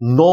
9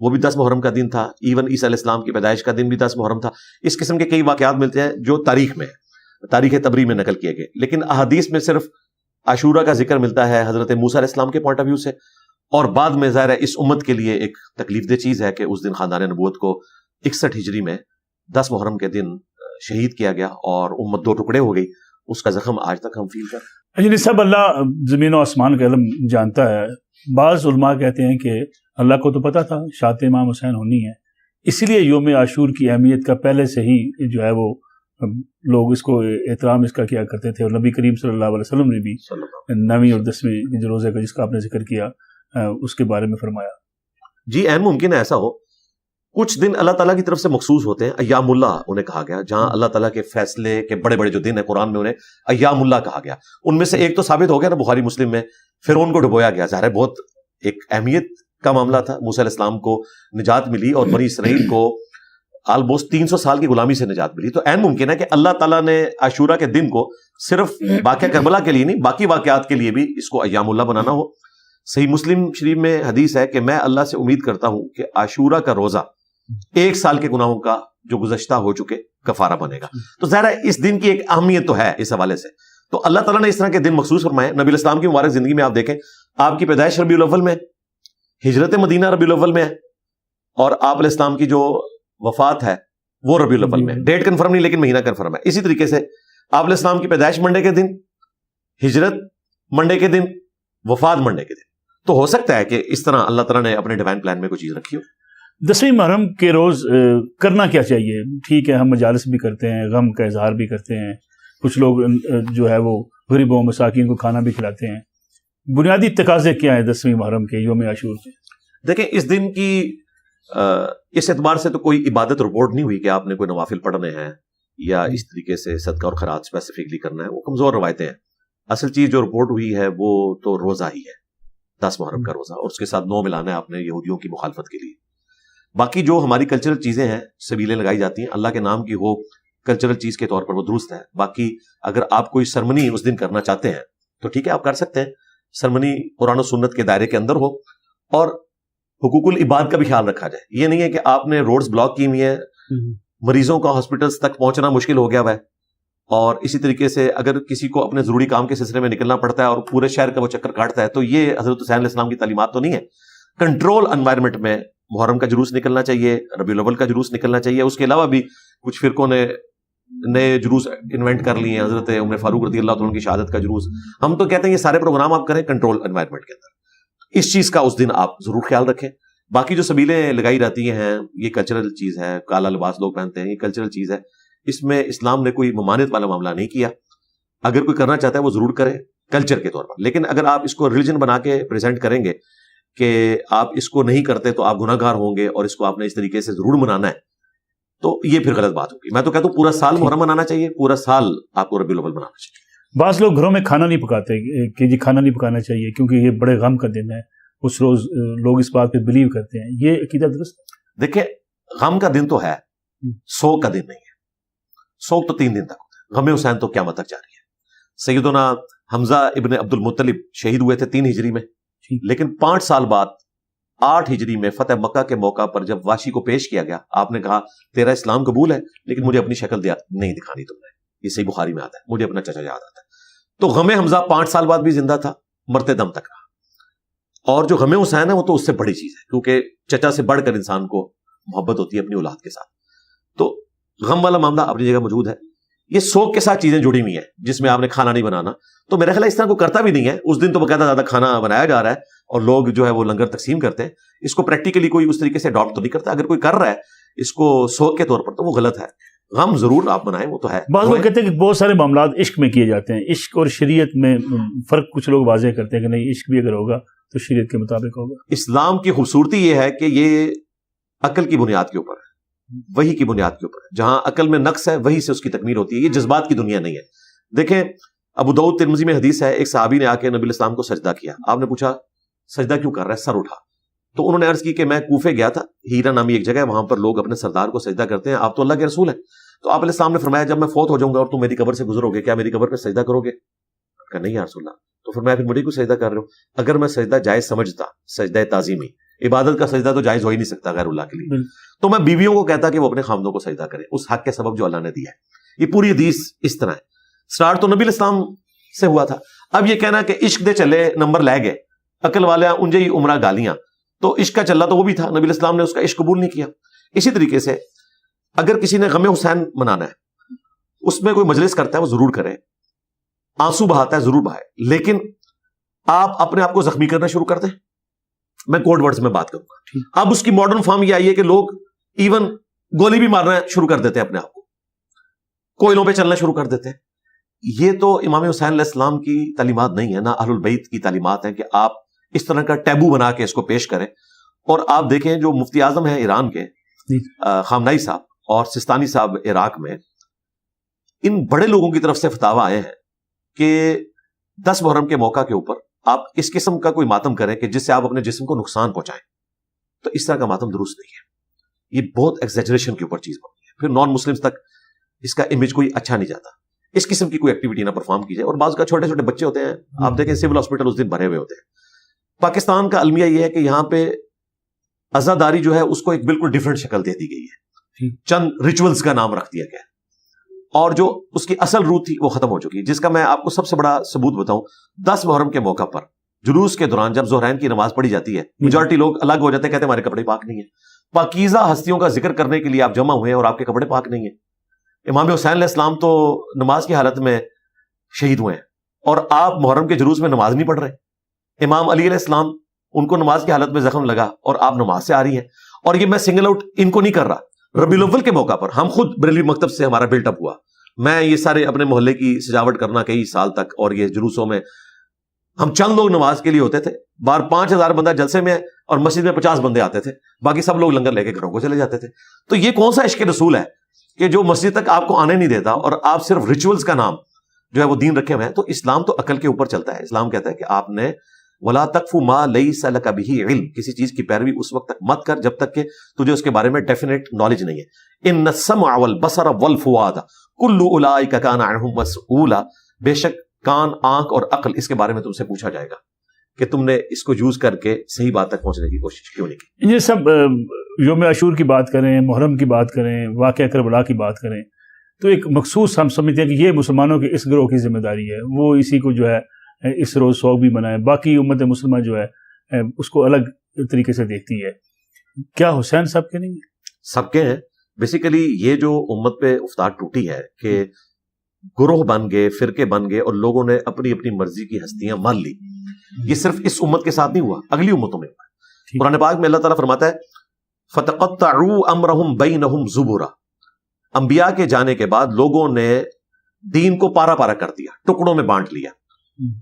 وہ بھی 10 محرم کا دن تھا. ایون عیسیٰ علیہ السلام کی پیدائش کا دن بھی 10 محرم تھا. اس قسم کے کئی واقعات ملتے ہیں جو تاریخ میں تاریخ تبری میں نقل کیے گئے, لیکن احادیث میں صرف عاشورہ کا ذکر ملتا ہے حضرت موسیٰ علیہ السلام کے پوائنٹ آف ویو سے, اور بعد میں ظاہر ہے اس امت کے لیے ایک تکلیف دہ چیز ہے کہ اس دن خاندان نبوت کو 61 ہجری میں 10 محرم کے دن شہید کیا گیا اور امت 2 ٹکڑے ہو گئی. اس کا زخم آج تک ہم فیل کر رہے ہیں. یعنی سب اللہ زمین و آسمان کا علم جانتا ہے. بعض علماء کہتے ہیں کہ اللہ کو تو پتہ تھا شہادت امام حسین ہونی ہے, اسی لیے یوم عاشور کی اہمیت کا پہلے سے ہی جو ہے وہ لوگ اس کو احترام اس کا کیا کرتے تھے. اور نبی کریم صلی اللہ علیہ وسلم نے بھی 9ویں اور 10ویں جو روزے کا جس کا آپ نے ذکر کیا اس کے بارے میں فرمایا. جی عین ممکن ہے ایسا ہو. کچھ دن اللہ تعالیٰ کی طرف سے مخصوص ہوتے ہیں, ایام اللہ انہیں کہا گیا, جہاں اللہ تعالیٰ کے فیصلے کے بڑے بڑے جو دن ہیں قرآن میں انہیں ایام اللہ کہا گیا. ان میں سے ایک تو ثابت ہو گیا نا بخاری مسلم میں, فرعون کو ڈبویا گیا. ظاہر ہے بہت ایک اہمیت کا معاملہ تھا. موسیٰ علیہ السلام کو نجات ملی اور بنی اسرائیل کو آلموسٹ 300 سال کی غلامی سے نجات ملی. تو عین ممکن ہے کہ اللہ تعالیٰ نے عاشورہ کے دن کو صرف واقعہ کربلا کے لیے نہیں, باقی واقعات کے لیے بھی اس کو ایام اللہ بنانا ہو. صحیح مسلم شریف میں حدیث ہے کہ میں اللہ سے امید کرتا ہوں کہ عاشورہ کا روزہ 1 سال کے گناہوں کا جو گزشتہ ہو چکے کفارہ بنے گا. تو ظاہر ہے اس دن کی ایک اہمیت تو ہے اس حوالے سے. تو اللہ تعالیٰ نے اس طرح کے دن مخصوص فرمائے. نبی علیہ السلام کی مبارک زندگی میں آپ دیکھیں, آپ کی پیدائش ربیع الاول میں, ہجرت مدینہ ربیع الاول میں ہے, اور آپ علیہ السلام کی جو وفات ہے وہ ربیع الاول میں. ڈیٹ کنفرم نہیں لیکن مہینہ کنفرم ہے. اسی طریقے سے آپ علیہ السلام کی پیدائش منڈے کے دن, ہجرت منڈے کے دن, وفات منڈے کے دن. تو ہو سکتا ہے کہ اس طرح اللہ تعالیٰ نے اپنے ڈیوائن پلان میں کوئی چیز رکھی ہو. 10ویں محرم کے روز کرنا کیا چاہیے؟ ٹھیک ہے ہم مجالس بھی کرتے ہیں, غم کا اظہار بھی کرتے ہیں, کچھ لوگ جو ہے وہ غریبوں مساکین کو کھانا بھی کھلاتے ہیں. بنیادی تقاضے کیا ہیں 10ویں محرم کے یوم عاشور کے؟ دیکھیں اس دن کی اس اعتبار سے تو کوئی عبادت رپورٹ نہیں ہوئی کہ آپ نے کوئی نوافل پڑھنے ہیں یا اس طریقے سے صدقہ اور خیرات اسپیسیفکلی کرنا ہے. وہ کمزور روایتیں ہیں. اصل چیز جو رپورٹ ہوئی ہے وہ تو روزہ ہی ہے, 10 محرم کا روزہ, اور اس کے ساتھ 9 ملانا ہے آپ نے یہودیوں کی مخالفت کے لیے. باقی جو ہماری کلچرل چیزیں ہیں, سبیلیں لگائی جاتی ہیں اللہ کے نام کی, وہ کلچرل چیز کے طور پر وہ درست ہے. باقی اگر آپ کوئی سرمنی اس دن کرنا چاہتے ہیں تو ٹھیک ہے آپ کر سکتے ہیں. سرمنی قرآن و سنت کے دائرے کے اندر ہو اور حقوق العباد کا بھی خیال رکھا جائے. یہ نہیں ہے کہ آپ نے روڈز بلاک کی ہوئی ہیں, مریضوں کا ہاسپٹلز تک پہنچنا مشکل ہو گیا ہوا ہے, اور اسی طریقے سے اگر کسی کو اپنے ضروری کام کے سلسلے میں نکلنا پڑتا ہے اور پورے شہر کا وہ چکر کاٹتا ہے, تو یہ حضرت حسین علیہ السلام کی تعلیمات تو نہیں ہے. کنٹرول انوائرمنٹ میں محرم کا جلوس نکلنا چاہیے, ربیع الاول کا جلوس نکلنا چاہیے. اس کے علاوہ بھی کچھ فرقوں نے نئے جلوس انوینٹ کر لیے ہیں, حضرت عمر فاروق رضی اللہ عنہ کی شہادت کا جلوس. ہم تو کہتے ہیں یہ سارے پروگرام آپ کریں کنٹرول انوائرمنٹ کے اندر. اس چیز کا اس دن آپ ضرور خیال رکھیں. باقی جو سبیلیں لگائی جاتی ہیں یہ کلچرل چیز ہے, کالا لباس لوگ پہنتے ہیں, یہ کلچرل چیز ہے. اس میں اسلام نے کوئی ممانعت والا معاملہ نہیں کیا. اگر کوئی کرنا چاہتا ہے وہ ضرور کرے کلچر کے طور پر, لیکن اگر آپ اس کو ریلیجن بنا کے پریزنٹ کریں گے کہ آپ اس کو نہیں کرتے تو آپ گناہ گار ہوں گے اور اس کو آپ نے اس طریقے سے ضرور منانا ہے, تو یہ پھر غلط بات ہوگی. میں تو کہتا ہوں پورا سال محرم منانا چاہیے, پورا سال آپ کو ربیع الاول منانا چاہیے. بعض لوگ گھروں میں کھانا نہیں پکاتے کہ جی کھانا نہیں پکانا چاہیے کیونکہ یہ بڑے غم کا دن ہے, اس روز لوگ اس بات پہ بلیو کرتے ہیں. یہ عقیدہ درست ہے؟ دیکھیں غم کا دن تو ہے, سوگ کا دن نہیں ہے. سوگ تو 3 دن تک ہوتا ہے, غم حسین تو قیامت تک جاری ہے. سیدنا حمزہ ابن عبد المطلب شہید ہوئے تھے 3 ہجری میں, لیکن 5 سال بعد 8 ہجری میں فتح مکہ کے موقع پر جب واشی کو پیش کیا گیا, آپ نے کہا تیرا اسلام قبول ہے لیکن مجھے اپنی شکل نہیں دکھانی تم نے. یہ صحیح بخاری میں آتا ہے, مجھے اپنا چچا یاد آتا ہے. تو غم حمزہ 5 سال بعد بھی زندہ تھا, مرتے دم تک رہا. اور جو غم حسین ہے وہ تو اس سے بڑی چیز ہے, کیونکہ چچا سے بڑھ کر انسان کو محبت ہوتی ہے اپنی اولاد کے ساتھ. تو غم والا معاملہ اپنی جگہ موجود ہے. یہ سوگ کے ساتھ چیزیں جڑی ہوئی ہیں جس میں آپ نے کھانا نہیں بنانا, تو میرا خیال ہے اس طرح کو کرتا بھی نہیں ہے. اس دن تو باقاعدہ زیادہ کھانا بنایا جا رہا ہے اور لوگ جو ہے وہ لنگر تقسیم کرتے ہیں. اس کو پریکٹیکلی کوئی اس طریقے سے اڈاپٹ تو نہیں کرتا. اگر کوئی کر رہا ہے اس کو سوگ کے طور پر تو وہ غلط ہے. غم ضرور آپ منائیں, وہ تو ہے. بعض لوگ کہتے ہیں کہ بہت سارے معاملات عشق میں کیے جاتے ہیں. عشق اور شریعت میں فرق کچھ لوگ واضح کرتے ہیں کہ نہیں عشق بھی اگر ہوگا تو شریعت کے مطابق ہوگا. اسلام کی خوبصورتی یہ ہے کہ یہ عقل کی بنیاد کے اوپر ہے, وہی کی بنیاد کے اوپر ہے. جہاں عقل میں نقص ہے وہی سے اس کی تکمیل ہوتی ہے. یہ جذبات کی دنیا نہیں ہے. دیکھیں ابو داؤد ترمذی میں حدیث ہے, ایک صحابی نے آ کے نبی علیہ السلام کو سجدہ کیا. آپ نے پوچھا سجدہ کیوں کر رہا ہے, سر اٹھا. تو انہوں نے عرض کی کہ میں کوفے گیا تھا, ہیرا نامی ایک جگہ ہے, وہاں پر لوگ اپنے سردار کو سجدہ کرتے ہیں, آپ تو اللہ کے رسول ہیں. تو آپ علیہ السلام نے فرمایا جب میں فوت ہو جاؤں گا اور تم میری قبر سے گزرو گے, کیا میری قبر پہ سجدہ کرو گے؟ کہا نہیں یا رسول اللہ. تو فرمایا پھر مجھے کیوں سجدہ کر رہے ہو؟ اگر میں سجدہ جائز سمجھتا, سجدہ تعظیمی, عبادت کا سجدہ تو جائز ہو ہی نہیں سکتا غیر اللہ کے لیے. تو میں بیویوں کو کہتا کہ وہ اپنے خامدوں کو سجدہ کریں اس حق کے سبب جو اللہ نے دیا ہے. یہ پوری حدیث اس طرح ہے. سٹارٹ تو نبی علیہ السلام سے ہوا تھا. اب یہ کہنا کہ عشق دے چلے نمبر لے گئے عقل والے انجے ہی عمرہ گالیاں, تو عشق کا چلا تو وہ بھی تھا, نبی علیہ السلام نے اس کا عشق قبول نہیں کیا. اسی طریقے سے اگر کسی نے غم حسین منانا ہے, اس میں کوئی مجلس کرتا ہے وہ ضرور کرے, آنسو بہاتا ہے ضرور بہائے, لیکن آپ اپنے آپ کو زخمی کرنا شروع کر دیں. میں کوڈ ورڈز میں بات کروں گا. اب اس کی ماڈرن فارم یہ آئی ہے کہ لوگ ایون گولی بھی مارنا شروع کر دیتے ہیں اپنے آپ کو, کوئلوں پہ چلنا شروع کر دیتے ہیں. یہ تو امام حسین علیہ السلام کی تعلیمات نہیں ہے, نہ اہل البیت کی تعلیمات ہیں کہ آپ اس طرح کا ٹیبو بنا کے اس کو پیش کریں. اور آپ دیکھیں جو مفتی اعظم ہیں ایران کے خامنائی صاحب اور سستانی صاحب عراق میں, ان بڑے لوگوں کی طرف سے فتاوی آئے ہیں کہ 10 محرم کے موقع کے اوپر آپ اس قسم کا کوئی ماتم کریں کہ جس سے آپ اپنے جسم کو نقصان پہنچائیں, تو اس طرح کا ماتم درست نہیں ہے. یہ بہت ایگزیجریشن کے اوپر چیز بنتی ہے. پھر نان مسلمز تک اس کا امیج کوئی اچھا نہیں جاتا. اس قسم کی کوئی ایکٹیویٹی نہ پرفارم کی جائے. اور بعض کا چھوٹے چھوٹے بچے ہوتے ہیں, آپ دیکھیں سول ہاسپٹل اس دن بھرے ہوئے ہوتے ہیں. پاکستان کا المیہ یہ ہے کہ یہاں پہ عزاداری جو ہے اس کو ایک بالکل ڈیفرنٹ شکل دے دی گئی ہے, چند ریچولز کا نام رکھ دیا گیا, اور جو اس کی اصل روح تھی وہ ختم ہو چکی ہے. جس کا میں آپ کو سب سے بڑا ثبوت بتاؤں, 10 محرم کے موقع پر جلوس کے دوران جب ظہرین کی نماز پڑھی جاتی ہے, میجورٹی لوگ الگ ہو جاتے ہیں, کہتے ہیں ہمارے کپڑے پاک نہیں ہیں. پاکیزہ ہستیوں کا ذکر کرنے کے لیے آپ جمع ہوئے ہیں اور آپ کے کپڑے پاک نہیں ہیں. امام حسین علیہ السلام تو نماز کی حالت میں شہید ہوئے ہیں, اور آپ محرم کے جلوس میں نماز نہیں پڑھ رہے. امام علی علیہ السلام, ان کو نماز کی حالت میں زخم لگا اور آپ نماز سے آ رہی ہیں. اور یہ میں سنگل آؤٹ ان کو نہیں کر رہا. ربیع الاول کے موقع پر ہم خود بریلوی مکتب سے ہمارا بلٹ اپ ہوا, میں یہ سارے اپنے محلے کی سجاوٹ کرنا کئی سال تک, اور یہ جلوسوں میں ہم چند لوگ نماز کے لیے ہوتے تھے, 5000 بندہ جلسے میں اور مسجد میں 50 بندے آتے تھے, باقی سب لوگ لنگر لے کے گھروں کو چلے جاتے تھے. تو یہ کون سا عشق رسول ہے کہ جو مسجد تک آپ کو آنے نہیں دیتا, اور آپ صرف ریچولز کا نام جو ہے وہ دین رکھے ہوئے ہیں. تو اسلام تو عقل کے اوپر چلتا ہے. اسلام کہتا ہے کہ آپ نے وَلَا تَقْفُ مَا لَيْسَ لَكَ بِهِ عِلْم, کسی چیز کی پیروی اس وقت تک مت کر جب تک کہ تجھے اس کے بارے میں ڈیفینیٹ نالج نہیں ہے. إِنَّ السَّمْعَ وَالْبَصَرَ وَالْفُؤَادَ كُلُّ أُولَٰئِكَ كَانَ عَنْهُ مَسْئُولًا, بے شک کان, آنکھ اور عقل اس کے بارے میں تم سے پوچھا جائے گا کہ تم نے اس کو یوز کر کے صحیح بات تک پہنچنے کی کوشش کیوں نہیں کی. یہ سب یوم عاشور کی بات کریں, محرم کی بات کریں, واقعہ کربلا کی بات کریں, تو ایک مخصوص ہم سمجھتے ہیں کہ یہ مسلمانوں کے اس گروہ کی ذمہ داری ہے, وہ اسی کو جو ہے اس روز سوگ بھی منائیں. باقی امت مسلمہ جو ہے اس کو الگ طریقے سے دیکھتی ہے. کیا حسین سب کے نہیں ہیں؟ سب کے ہیں. بیسیکلی یہ جو امت پہ افتاد ٹوٹی ہے کہ گروہ بن گئے, فرقے بن گئے, اور لوگوں نے اپنی اپنی مرضی کی ہستیاں مان لی, یہ صرف اس امت کے ساتھ نہیں ہوا, اگلی امتوں میں ہوا. قرآن پاک میں اللہ تعالیٰ فرماتا ہے فَتَقَطَّعُوا أَمْرَهُمْ بَيْنَهُمْ زُبُرًا, انبیاء کے جانے کے بعد لوگوں نے دین کو پارا پارا کر دیا, ٹکڑوں میں بانٹ لیا.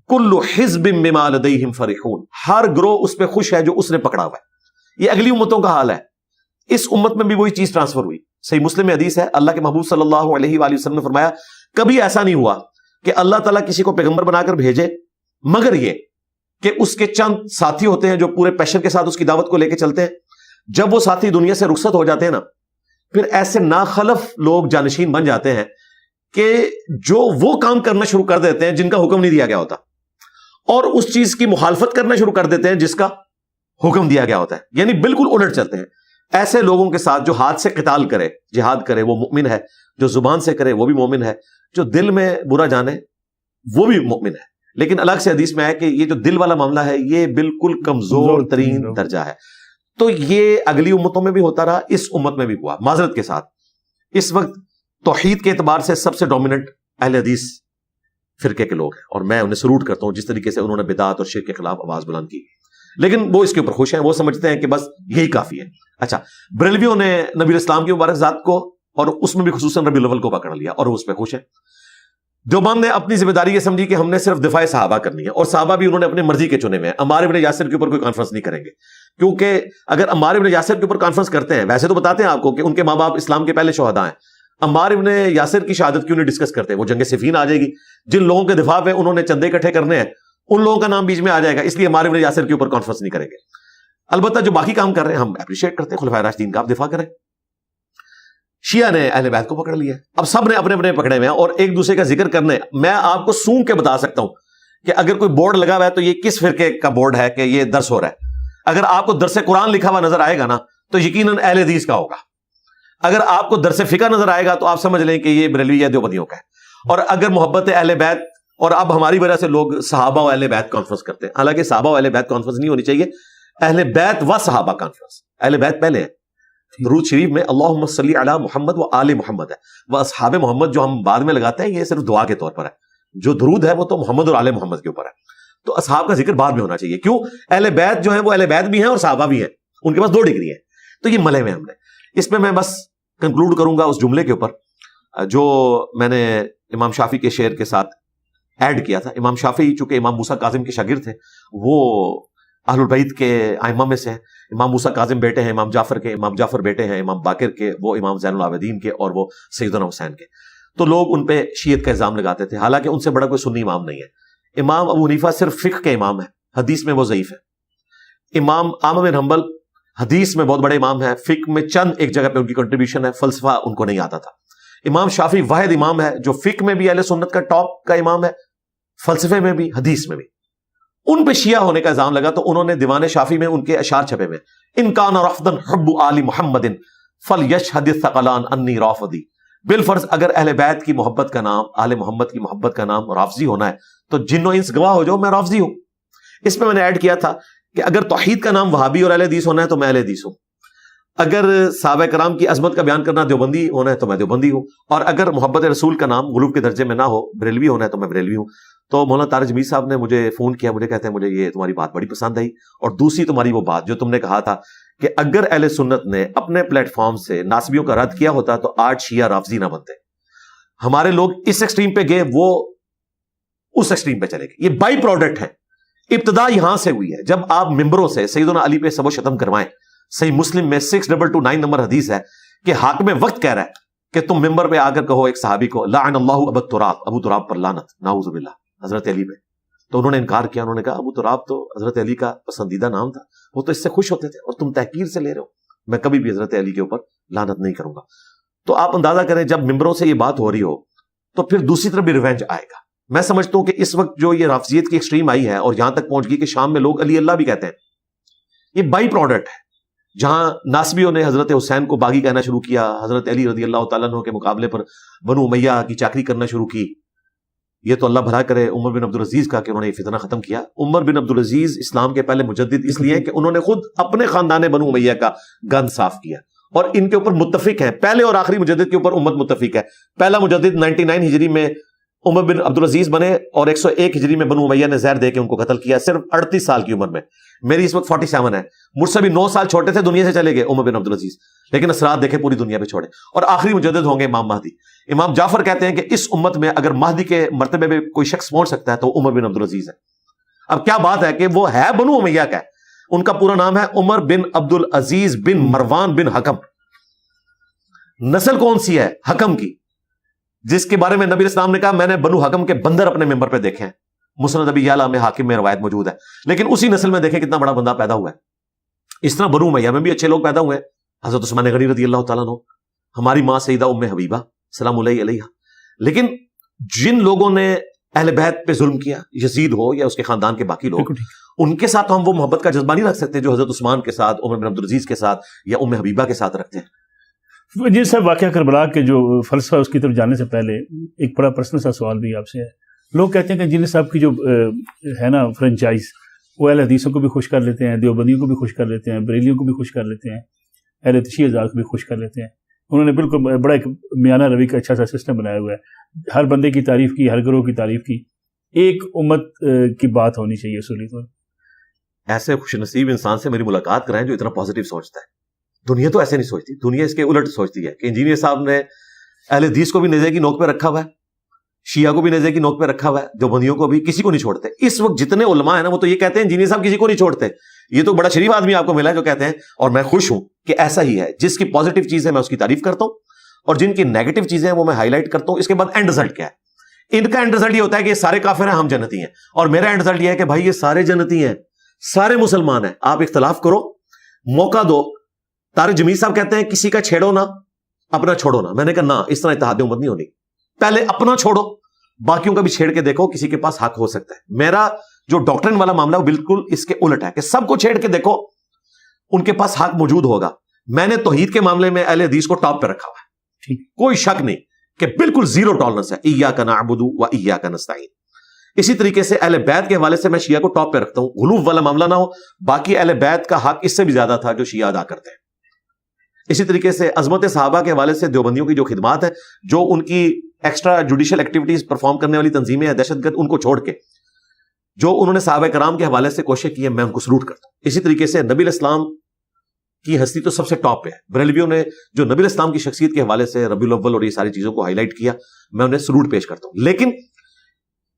کل حزب بما لدیہم فرحون, ہر گروہ اس پہ خوش ہے جو اس نے پکڑا ہوا ہے. یہ اگلی امتوں کا حال ہے. اس امت میں بھی وہی چیز ٹرانسفر ہوئی. صحیح مسلم میں حدیث ہے, اللہ کے محبوب صلی اللہ علیہ وآلہ وسلم نے فرمایا کبھی ایسا نہیں ہوا کہ اللہ تعالیٰ کسی کو پیغمبر بنا کر بھیجے مگر یہ کہ اس کے چند ساتھی ہوتے ہیں جو پورے پیشن کے ساتھ اس کی دعوت کو لے کے چلتے ہیں. جب وہ ساتھی دنیا سے رخصت ہو جاتے ہیں نا, پھر ایسے ناخلف لوگ جانشین بن جاتے ہیں کہ جو وہ کام کرنا شروع کر دیتے ہیں جن کا حکم نہیں دیا گیا ہوتا, اور اس چیز کی مخالفت کرنا شروع کر دیتے ہیں جس کا حکم دیا گیا ہوتا ہے. یعنی بالکل الٹ چلتے ہیں. ایسے لوگوں کے ساتھ جو ہاتھ سے قتال کرے, جہاد کرے, وہ مومن ہے. جو زبان سے کرے وہ بھی مومن ہے. جو دل میں برا جانے وہ بھی مومن ہے. لیکن الگ سے حدیث میں ہے کہ یہ جو دل والا معاملہ ہے یہ بالکل کمزور ترین درجہ ہے. تو یہ اگلی امتوں میں بھی ہوتا رہا, اس امت میں بھی ہوا. معذرت کے ساتھ اس وقت توحید کے اعتبار سے سب سے ڈومیننٹ اہل حدیث فرقے کے لوگ ہیں, اور میں انہیں سلوٹ کرتا ہوں جس طریقے سے انہوں نے بدعت اور شرک کے خلاف آواز بلند کی. لیکن وہ اس کے اوپر خوش ہیں, وہ سمجھتے ہیں کہ بس یہی کافی ہے. اچھا, بریلویوں نے نبی علیہ السلام کی مبارک ذات کو اور اس میں بھی خصوصاً ربیع الاول کو پکڑ لیا اور وہ اس پہ خوش ہیں. دیوبند نے اپنی ذمہ داری یہ سمجھی کہ ہم نے صرف دفاع صحابہ کرنی ہے, اور صحابہ بھی انہوں نے اپنے مرضی کے چنے ہوئے ہیں. عمار ابن یاسر کے اوپر کوئی کانفرنس نہیں کریں گے, کیونکہ اگر عمار ابن یاسر کے اوپر کانفرنس کرتے ہیں, ویسے تو بتاتے ہیں آپ کو کہ ان کے ماں باپ اسلام کے پہلے شہداء ہیں, عمار ابن یاسر کی شہادت کیوں نہیں ڈسکس کرتے؟ وہ جنگ صفین آ جائے گی, جن لوگوں کے دفاع پہ انہوں نے چندے اکٹھے کرنے ہیں ان لوگوں کا نام بیچ میں آ جائے گا, اس لیے عمار ابن یاسر کے اوپر کانفرنس نہیں کریں گے. البتہ جو باقی کام کر رہے ہیں ہم اپریشیٹ کرتے ہیں, خلفائے راشدین کا آپ دفاع کریں. شیعہ نے اہل بیت کو پکڑ لیا, اب سب نے اپنے اپنے پکڑے ہوئے ہیں اور ایک دوسرے کا ذکر کرنے. میں آپ کو سونگ کے بتا سکتا ہوں کہ اگر کوئی بورڈ لگا ہوا ہے تو یہ کس فرقے کا بورڈ ہے کہ یہ درس ہو رہا ہے. اگر آپ کو درس قرآن لکھا ہوا نظر آئے گا نا تو یقیناً اہل حدیث کا ہوگا. اگر آپ کو درس فقہ نظر آئے گا تو آپ سمجھ لیں کہ یہ بریلوی یا دیوبندیوں کا ہے. اور اگر محبت اہل بیت، اور اب ہماری وجہ سے لوگ صحابہ و اہل بیت کانفرنس کرتے ہیں، حالانکہ صحابہ و اہل بیت کانفرنس نہیں ہونی چاہیے، اہل بیت و صحابہ کانفرنس. اہل بیت پہلے ہے. درود شریف میں اللہم صلی علی محمد و آل محمد ہے، وہ اصحاب محمد جو ہم بعد میں لگاتے ہیں یہ صرف دعا کے طور پر ہے. جو درود ہے وہ تو محمد اور آل محمد کے اوپر ہے. تو اصحاب کا ذکر بعد میں ہونا چاہیے. کیوں؟ اہل بیت جو ہیں وہ اہل بیت بھی ہیں اور صحابہ بھی ہیں، ان کے پاس 2 ڈگری ہیں. تو یہ ملے میں ہم نے. اس پہ میں بس کنکلوڈ کروں گا اس جملے کے اوپر جو میں نے امام شافعی کے شعر کے ساتھ ایڈ کیا تھا. امام شافعی چونکہ امام موسیٰ کاظم کے شاگرد تھے، وہ اہل البیت کے ائمہ میں سے ہیں. امام موسیٰ کاظم بیٹے ہیں امام جعفر کے، امام جعفر بیٹے ہیں امام باقر کے، وہ امام زین العابدین کے اور وہ سیدنا حسین کے. تو لوگ ان پہ شیعت کا الزام لگاتے تھے، حالانکہ ان سے بڑا کوئی سنی امام نہیں ہے. امام ابو حنیفہ صرف فقہ کے امام ہے، حدیث میں وہ ضعیف ہے. امام احمد بن حنبل حدیث میں بہت بڑے امام ہیں، فقہ میں چند ایک جگہ پہ ان کی کنٹریبیوشن ہے، فلسفہ ان کو نہیں آتا تھا. امام شافعی واحد امام ہے جو فقہ میں بھی اہل سنت کا ٹاپ کا امام ہے، فلسفے میں بھی، حدیث میں بھی. ان پہ شیعہ ہونے کا الزام لگا تو انہوں نے دیوان شافعی میں ان کے اشعار چھپے ہوئے، ان کان رفضا حب آل محمد فلیشہد الثقلان انی رافضی. بالفرض اگر اہل بیت کی محبت کا نام، آل محمد کی محبت کا نام رافضی ہونا ہے تو جن و انس گواہ ہو جاؤ میں رافضی ہوں. اس میں نے ایڈ کیا تھا کہ اگر توحید کا نام وہابی اور اہل حدیث ہونا ہے تو میں اہل حدیث ہوں، اگر صحابہ کرام کی عظمت کا بیان کرنا دیوبندی ہونا ہے تو میں دیوبندی ہوں، اور اگر محبت رسول کا نام غلوب کے درجے میں نہ ہو، بریلوی ہونا ہے تو میں بریلوی ہوں. تو مولانا طارق جمیل صاحب نے مجھے فون کیا، مجھے کہتے ہیں مجھے یہ تمہاری بات بڑی پسند آئی، اور دوسری تمہاری وہ بات جو تم نے کہا تھا کہ اگر اہل سنت نے اپنے پلیٹ فارم سے ناسبیوں کا رد کیا ہوتا تو آج شیعہ رافضی نہ بنتے. ہمارے لوگ اس ایکسٹریم پہ گئے، وہ اس ایکسٹریم پہ چلے گئے. یہ بائی پروڈکٹ ہے. ابتدا یہاں سے ہوئی ہے. جب آپ ممبروں سے سیدنا علی پہ سب و شتم کروائیں، صحیح مسلم میں 6229 نمبر حدیث ہے کہ حاکم وقت کہہ رہا ہے کہ تم ممبر پہ آ کر کہو ایک صحابی کو لعن اللہ ابو تراب، ابو تراب پر لعنت، نعوذ باللہ، حضرت علی پہ. تو انہوں نے انکار کیا. انہوں نے کہا ابو تراب تو حضرت علی کا پسندیدہ نام تھا، وہ تو اس سے خوش ہوتے تھے، اور تم تحقیر سے لے رہے ہو. میں کبھی بھی حضرت علی کے اوپر لعنت نہیں کروں گا. تو آپ اندازہ کریں جب ممبروں سے یہ بات ہو رہی ہو تو پھر دوسری طرف بھی ریونج آئے گا. میں سمجھتا ہوں کہ اس وقت جو یہ رافضیت کی ایکسٹریم آئی ہے اور یہاں تک پہنچ گئی کہ شام میں لوگ علی اللہ بھی کہتے ہیں، یہ بائی پروڈکٹ ہے. جہاں ناسبیوں نے حضرت حسین کو باغی کہنا شروع کیا، حضرت علی رضی اللہ تعالیٰ عنہ کے مقابلے پر بنو امیہ کی چاکری کرنا شروع کی. یہ تو اللہ بھلا کرے عمر بن عبدالعزیز کا کہ انہوں نے یہ فتنہ ختم کیا. عمر بن عبدالعزیز اسلام کے پہلے مجدد اس لیے کہ انہوں نے خود اپنے خاندان بنو امیہ کا گند صاف کیا، اور ان کے اوپر متفق ہیں. پہلے اور آخری مجدد کے اوپر امت متفق ہے. پہلا مجدد 99 ہجری میں عمر بن عبدالعزیز بنے، اور 101 ہجری میں بنو امیہ نے زہر دے کے ان کو قتل کیا، صرف 38 سال کی عمر میں. میری اس وقت 47 ہے، مجھ سے بھی 9 سال چھوٹے تھے، دنیا سے چلے گئے عمر بن عبدالعزیز، لیکن اثرات دیکھے پوری دنیا پہ چھوڑے. اور آخری مجدد ہوں گے امام مہدی. امام جعفر کہتے ہیں کہ اس امت میں اگر مہدی کے مرتبے میں کوئی شخص پہنچ سکتا ہے تو عمر بن عبدالعزیز ہے. اب کیا بات ہے کہ وہ ہے بنو امیہ کا ہے، ان کا پورا نام ہے عمر بن عبدالعزیز بن مروان بن حکم. نسل کون سی ہے؟ حکم کی، جس کے بارے میں نبی اسلام نے کہا میں نے بنو حکم کے بندر اپنے ممبر پہ دیکھے ہیں. مسند ابی یعلا میں حاکم میں روایت موجود ہے. لیکن اسی نسل میں دیکھیں کتنا بڑا بندہ پیدا ہوا ہے. اس طرح بنو امیہ میں بھی اچھے لوگ پیدا ہوئے ہیں. حضرت عثمان غنی رضی اللہ تعالیٰ عنہ، ہماری ماں سیدہ ام حبیبہ سلام اللہ علیہ. لیکن جن لوگوں نے اہل بیت پہ ظلم کیا، یزید ہو یا اس کے خاندان کے باقی لوگ، ان کے ساتھ ہم وہ محبت کا جذبہ نہیں رکھ سکتے جو حضرت عثمان کے ساتھ، عمر بن عبدالعزیز کے ساتھ یا ام حبیبہ کے ساتھ رکھتے ہیں. جی صاحب، واقعہ کربلا کے جو فلسفہ اس کی طرف جانے سے پہلے ایک بڑا پرسنل سا سوال بھی آپ سے ہے. لوگ کہتے ہیں کہ جن صاحب کی جو ہے نا فرنچائز، وہ اہل حدیثوں کو بھی خوش کر لیتے ہیں، دیوبندیوں کو بھی خوش کر لیتے ہیں، بریلیوں کو بھی خوش کر لیتے ہیں، اہل شیعہ ذات کو بھی خوش کر لیتے ہیں. انہوں نے بالکل بڑا ایک میانہ روی کا اچھا سا سسٹم بنایا ہوا ہے. ہر بندے کی تعریف کی، ہر گروہ کی تعریف کی. ایک امت کی بات ہونی چاہیے اصولی طور. ایسے خوش نصیب انسان سے میری ملاقات کرائیں جو اتنا پازیٹیو سوچتا ہے. دنیا تو ایسے نہیں سوچتی. دنیا اس کے الٹ سوچتی ہے کہ انجینئر صاحب نے اہل حدیث کو بھی نیزے کی نوک پہ رکھا ہوا ہے، شیعہ کو بھی نیزے کی نوک پہ رکھا ہوا ہے، دیوبندیوں کو بھی، کسی کو نہیں چھوڑتے. اس وقت جتنے علماء ہیں نا وہ تو یہ کہتے ہیں انجینئر صاحب کسی کو نہیں چھوڑتے. یہ تو بڑا شریف آدمی آپ کو ملا ہے جو کہتے ہیں، اور میں خوش ہوں کہ ایسا ہی ہے. جس کی پازیٹیو چیز ہے میں اس کی تعریف کرتا ہوں، اور جن کی نیگیٹو چیزیں ہیں وہ میں ہائی لائٹ کرتا ہوں. اس کے بعد اینڈ رزلٹ کیا ہے؟ ان کا اینڈ رزلٹ یہ ہوتا ہے کہ یہ سارے کافر ہیں، ہم جنتی ہیں. اور میرا اینڈ رزلٹ یہ ہے کہ بھائی یہ سارے جنتی ہیں، سارے مسلمان ہیں. آپ اختلاف کرو، موقع دو. طارق جمیل صاحب کہتے ہیں کسی کا چھیڑو نہ، اپنا چھوڑو نہ. میں نے کہا نہ، اس طرح اتحاد امت نہیں ہونی. پہلے اپنا چھوڑو، باقیوں کا بھی چھیڑ کے دیکھو، کسی کے پاس حق ہو سکتا ہے. میرا جو ڈاکٹرن والا معاملہ وہ بالکل اس کے الٹ ہے کہ سب کو چھیڑ کے دیکھو ان کے پاس حق موجود ہوگا. میں نے توحید کے معاملے میں اہل حدیث کو ٹاپ پہ رکھا ہوا ہے, کوئی شک نہیں کہ بالکل زیرو ٹالرنس ہے. ایاک نعبد و ایاک نستعین. اسی طریقے سے اہل بیت کے حوالے سے میں شیعہ کو ٹاپ پہ رکھتا ہوں, غلو والا معاملہ نہ ہو. باقی اہل بیت کا حق اس سے بھی زیادہ تھا جو شیعہ ادا کرتے ہیں. اسی طریقے سے عظمت صحابہ کے حوالے سے دیوبندیوں کی جو خدمات ہیں, جو ان کی ایکسٹرا جوڈیشل ایکٹیویٹیز پرفارم کرنے والی تنظیمیں ہیں دہشت گرد, ان کو چھوڑ کے جو انہوں نے صحابہ کرام کے حوالے سے کوشش کی ہے, میں ان کو سلوٹ کرتا ہوں. اسی طریقے سے نبی الاسلام کی ہستی تو سب سے ٹاپ پہ ہے. بریلویوں نے جو نبی الاسلام کی شخصیت کے حوالے سے ربیع الاول اور یہ ساری چیزوں کو ہائی لائٹ کیا, میں انہیں سلوٹ پیش کرتا ہوں. لیکن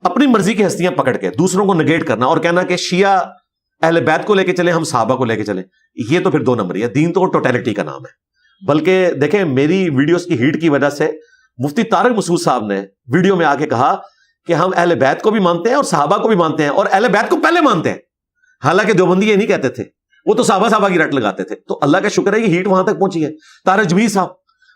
اپنی مرضی کی ہستیاں پکڑ کے دوسروں کو نگیٹ کرنا اور کہنا کہ شیعہ اہل بیت کو لے کے چلیں, ہم صحابہ کو لے کے چلیں, یہ تو پھر دو نمبری ہے. دین تو ٹوٹیلٹی کا نام ہے. بلکہ دیکھیں, میری ویڈیوز کی ہیٹ کی وجہ سے مفتی طارق مسعود صاحب نے ویڈیو میں آ کے کہا کہ ہم اہل بیت کو بھی مانتے ہیں اور صحابہ کو بھی مانتے ہیں, اور اہل بیت کو پہلے مانتے ہیں. حالانکہ دیوبندی یہ نہیں کہتے تھے, وہ تو صحابہ کی رٹ لگاتے تھے. تو اللہ کا شکر ہے یہ ہیٹ وہاں تک پہنچی ہے. طارق جمیل صاحب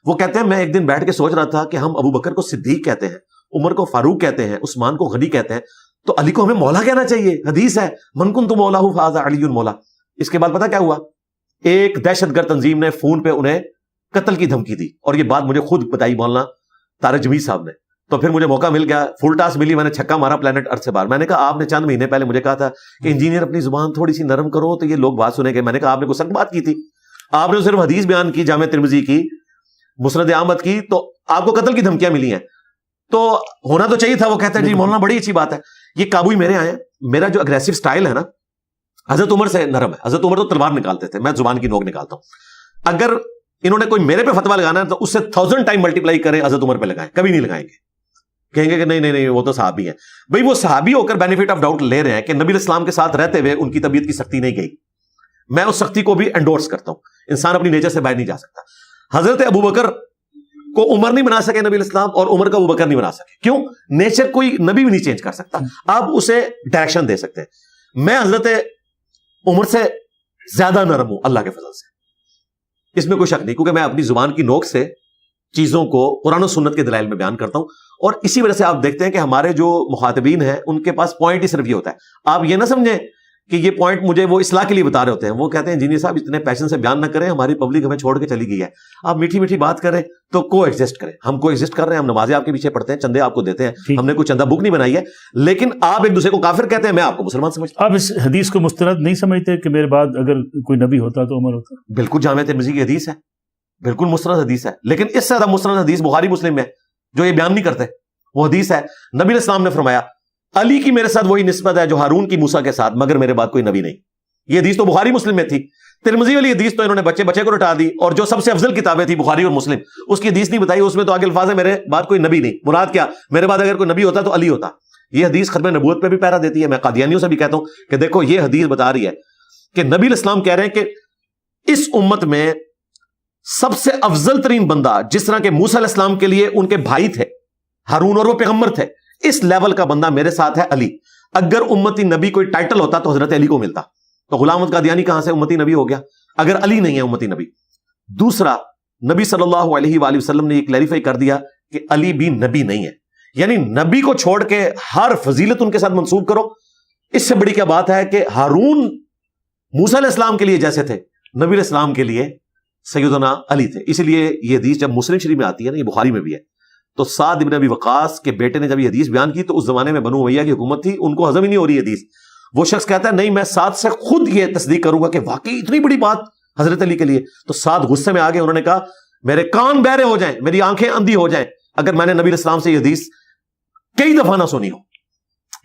وہ کہتے ہیں, میں ایک دن بیٹھ کے سوچ رہا تھا کہ ہم ابو بکر کو صدیق کہتے ہیں, عمر کو فاروق کہتے ہیں, عثمان کو غنی کہتے ہیں, تو علی کو ہمیں مولا کہنا چاہیے. حدیث ہے من کنت مولہ فہذا علی مولا. اس کے بعد پتہ کیا ہوا, ایک دہشت گرد تنظیم نے فون پہ انہیں قتل کی دھمکی دی, اور یہ بات مجھے خود بتائی مولانا طارق جمیل صاحب نے. تو پھر مجھے موقع مل گیا, فل ٹاس ملی, میں نے چھکا مارا پلانٹ ارتھ سے باہر. میں نے کہا آپ نے چند مہینے پہلے مجھے کہا تھا کہ انجینئر اپنی زبان تھوڑی سی نرم کرو تو یہ لوگ بات سنیں گے. میں نے کہا آپ نے کوئی سخت بات کی تھی, آپ نے صرف حدیث بیان کی, جامع ترمذی کی, مسند احمد کی, تو آپ کو قتل کی دھمکیاں ملی ہیں. تو ہونا تو چاہیے تھا. وہ کہتے ہیں جی مولانا بڑی اچھی بات ہے, یہ قابو ہی میرے آئے ہیں. میرا جو اگریسو سٹائل ہے نا, حضرت عمر سے نرم ہے. حضرت عمر تو تلوار نکالتے تھے, میں زبان کی نوک نکالتا ہوں. اگر انہوں نے کوئی میرے پہ فتوا لگانا ہے تو اس سے 1000 ٹائم ملٹیپلائی کریں, حضرت عمر پہ لگائیں, کبھی نہیں لگائیں گے. کہیں گے کہ نہیں وہ تو صحابی ہیں. بھئی وہ صحابی ہو کر بینیفٹ آف ڈاؤٹ لے رہے ہیں کہ نبی اسلام کے ساتھ رہتے ہوئے ان کی طبیعت کی سختی نہیں گئی. میں اس سختی کو بھی انڈورس کرتا ہوں. انسان اپنی نیچر سے باہر نہیں جا سکتا. حضرت ابو بکر کو عمر نہیں بنا سکے نبی اسلام, اور عمر کا ابو بکر نہیں بنا سکے. کیوں؟ نیچر کوئی نبی بھی نہیں چینج کر سکتا. آپ اسے ڈائریکشن دے سکتے ہیں. میں حضرت عمر سے زیادہ نرم ہوں اللہ کے فضل سے, اس میں کوئی شک نہیں, کیونکہ میں اپنی زبان کی نوک سے چیزوں کو قرآن و سنت کے دلائل میں بیان کرتا ہوں. اور اسی وجہ سے آپ دیکھتے ہیں کہ ہمارے جو مخاطبین ہیں ان کے پاس پوائنٹ ہی صرف یہ ہوتا ہے. آپ یہ نہ سمجھیں کہ یہ پوائنٹ مجھے وہ اصلاح کے لیے بتا رہے ہوتے ہیں. وہ کہتے ہیں انجینئر صاحب اتنے پیشن سے بیان نہ کریں, ہماری پبلک ہمیں چھوڑ کے چلی گئی ہے, آپ میٹھی میٹھی بات کریں تو کو ایگزسٹ کریں. ہم کو ایگزسٹ کر رہے ہیں, ہم نمازیں آپ کے پیچھے پڑھتے ہیں, چندے آپ کو دیتے ہیں, ہم نے کوئی چندہ بک نہیں بنائی ہے, لیکن آپ ایک دوسرے کو کافر کہتے ہیں, میں آپ کو مسلمان سمجھتا ہوں. آپ اس حدیث کو مستند نہیں سمجھتے کہ میرے بعد اگر کوئی نبی ہوتا تو عمر ہوتا؟ بالکل جامع ترمذی کی حدیث ہے, بالکل مستند حدیث ہے, لیکن اس سے زیادہ مستند حدیث بخاری مسلم میں جو یہ بیان نہیں کرتے. وہ حدیث ہے, نبی اسلام نے فرمایا علی کی میرے ساتھ وہی نسبت ہے جو ہارون کی موسیٰ کے ساتھ, مگر میرے بعد کوئی نبی نہیں. یہ حدیث تو بخاری مسلم میں تھی. ترمذی والی حدیث تو انہوں نے بچے کو رٹا دی, اور جو سب سے افضل کتابیں تھی بخاری اور مسلم, اس کی حدیث نہیں بتائی. اس میں تو آگے الفاظ ہے میرے بعد کوئی نبی نہیں. مراد کیا, میرے بعد اگر کوئی نبی ہوتا تو علی ہوتا. یہ حدیث ختم نبوت پہ بھی پہرا دیتی ہے. میں قادیانیوں سے بھی کہتا ہوں کہ دیکھو یہ حدیث بتا رہی ہے کہ نبی الاسلام کہہ رہے ہیں کہ اس امت میں سب سے افضل ترین بندہ, جس طرح کہ موسیٰ علیہ السلام کے لیے ان کے بھائی تھے ہارون اور وہ پیغمبر تھے, اس لیول کا بندہ میرے ساتھ ہے علی. اگر امتی نبی کوئی ٹائٹل ہوتا تو حضرت علی کو ملتا. تو غلام احمد قادیانی کہاں سے امتی نبی ہو گیا اگر علی نہیں ہے امتی نبی؟ دوسرا, نبی صلی اللہ علیہ وآلہ وسلم نے یہ کلیریفائی کر دیا کہ علی بھی نبی نہیں ہے. یعنی نبی کو چھوڑ کے ہر فضیلت ان کے ساتھ منسوب کرو. اس سے بڑی کیا بات ہے کہ ہارون موسیٰ علیہ السلام کے لیے جیسے تھے, نبی علیہ السلام کے لیے سیدنا علی تھے. اسی لیے یہ حدیث جب مسلم شریف میں آتی ہے نا, یہ بخاری میں بھی ہے, تو سعد ابن ابی وقاص کے بیٹے نے جب یہ حدیث بیان کی تو اس زمانے میں بنو امیہ کی حکومت تھی, ان کو ہضم ہی نہیں ہو رہی حدیث. وہ شخص کہتا ہے نہیں, میں سعد سے خود یہ تصدیق کروں گا کہ واقعی اتنی بڑی بات حضرت علی کے لیے. تو سعد غصے میں آ گئے, انہوں نے کہا میرے کان بہرے ہو جائیں, میری آنکھیں اندھی ہو جائیں اگر میں نے نبی اسلام سے یہ حدیث کئی دفعہ نہ سنی ہو.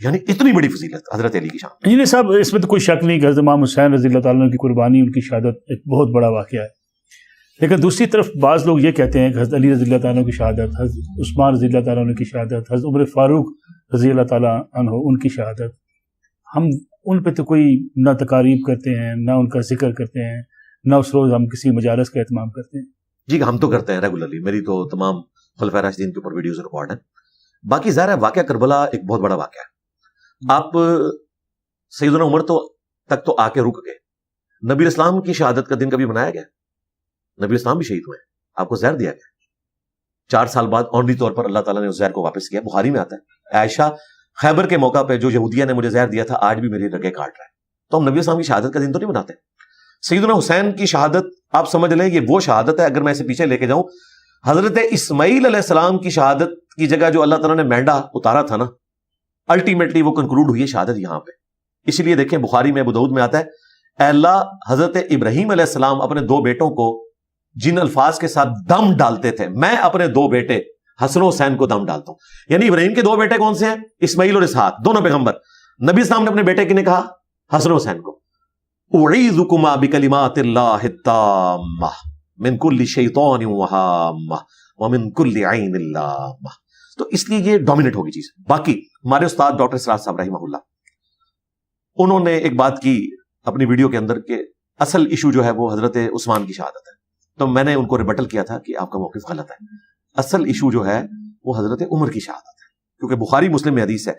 یعنی اتنی بڑی فضیلت حضرت علی کی شان. انجینئر صاحب, اس میں تو کوئی شک نہیں کہ حضرت امام حسین رضی اللہ تعالیٰ عنہ کی قربانی, ان کی شہادت ایک بہت بڑا واقعہ ہے. لیکن دوسری طرف بعض لوگ یہ کہتے ہیں کہ حضرت علی رضی اللہ تعالیٰ عنہ کی شہادت, حضرت عثمان رضی اللہ تعالیٰ عنہ کی شہادت, حضرت عمر فاروق رضی اللہ تعالیٰ عنہ ان کی شہادت, ہم ان پہ تو کوئی نہ تقاریب کرتے ہیں, نہ ان کا ذکر کرتے ہیں, نہ اس روز ہم کسی مجالس کا اہتمام کرتے ہیں. جی ہم تو کرتے ہیں ریگولرلی, میری تو تمام خلفائے راشدین کے اوپر ویڈیوز ریکارڈ ہیں. باقی ظاہر ہے واقعہ کربلا ایک بہت بڑا واقعہ ہے. آپ سیدنا عمر تک تو آ کے رک گئے. نبی اسلام کی شہادت کا دن کبھی منایا گیا؟ نبی اسلام بھی شہید ہوئے, آپ کو زہر دیا گیا. 4 سال بعد آنری طور پر اللہ تعالیٰ نے اس زہر کو واپس کیا. بخاری میں آتا ہے, عائشہ خیبر کے موقع پہ جو یہودیہ نے مجھے زہر دیا تھا آج بھی میری رگیں کاٹ رہا ہے. تو ہم نبی اسلام کی شہادت کا دن تو نہیں مناتے. سیدنا حسین کی شہادت آپ سمجھ لیں یہ وہ شہادت ہے، اگر میں اسے پیچھے لے کے جاؤں، حضرت اسماعیل علیہ السلام کی شہادت کی جگہ جو اللہ تعالیٰ نے مینڈا اتارا تھا نا، الٹیمیٹلی وہ کنکلوڈ ہوئی ہے شہادت یہاں پہ. اسی لیے دیکھیں بخاری میں ابو داؤد میں آتا ہے، اے اللہ حضرت ابراہیم علیہ السلام اپنے 2 بیٹوں کو جن الفاظ کے ساتھ دم ڈالتے تھے، میں اپنے 2 بیٹے حسن و حسین کو دم ڈالتا ہوں. یعنی ابراہیم کے 2 بیٹے کون سے ہیں؟ اسماعیل اور اسحاق، دونوں پیغمبر. نبی اسلام نے اپنے بیٹے کی نے کہا حسن و حسین کو، اعیذکما بکلمات اللہ التامہ من کل شیطان وہامہ ومن کل عین لامہ. تو اس لیے یہ ڈومینیٹ ہوگی چیز. باقی ہمارے استاد ڈاکٹر سراج صاحب رحمہ اللہ، انہوں نے ایک بات کی اپنی ویڈیو کے اندر کہ اصل ایشو جو ہے وہ حضرت عثمان کی شہادت ہے. تو میں نے ان کو ریبٹل کیا تھا کہ آپ کا موقف غلط ہے. اصل ایشو جو ہے وہ حضرت عمر کی شہادت ہے، کیونکہ بخاری مسلم میں حدیث ہے،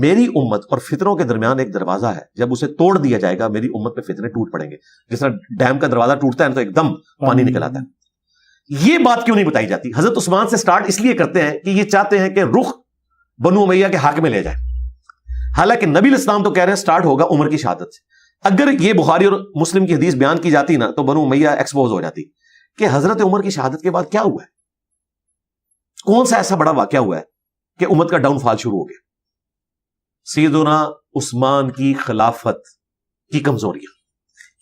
میری امت اور فتنوں کے درمیان ایک دروازہ ہے، جب اسے توڑ دیا جائے گا میری امت پہ فتنے ٹوٹ پڑیں گے. جس طرح ڈیم کا دروازہ ٹوٹتا ہے نا تو ایک دم پانی نکل آتا ہے. یہ بات کیوں نہیں بتائی جاتی؟ حضرت عثمان سے سٹارٹ اس لیے کرتے ہیں کہ یہ چاہتے ہیں کہ رخ بنو امیہ کے حق میں لے جائے، حالانکہ نبی الاسلام تو کہہ رہے ہیں سٹارٹ ہوگا عمر کی شہادت سے. اگر یہ بخاری اور مسلم کی حدیث بیان کی جاتی نا تو بنو امیہ ایکسپوز ہو جاتی کہ حضرت عمر کی شہادت کے بعد کیا ہوا ہے، کون سا ایسا بڑا واقعہ ہوا ہے کہ امت کا ڈاؤن فال شروع ہو گیا. سیدنا عثمان کی خلافت کی کمزوریاں،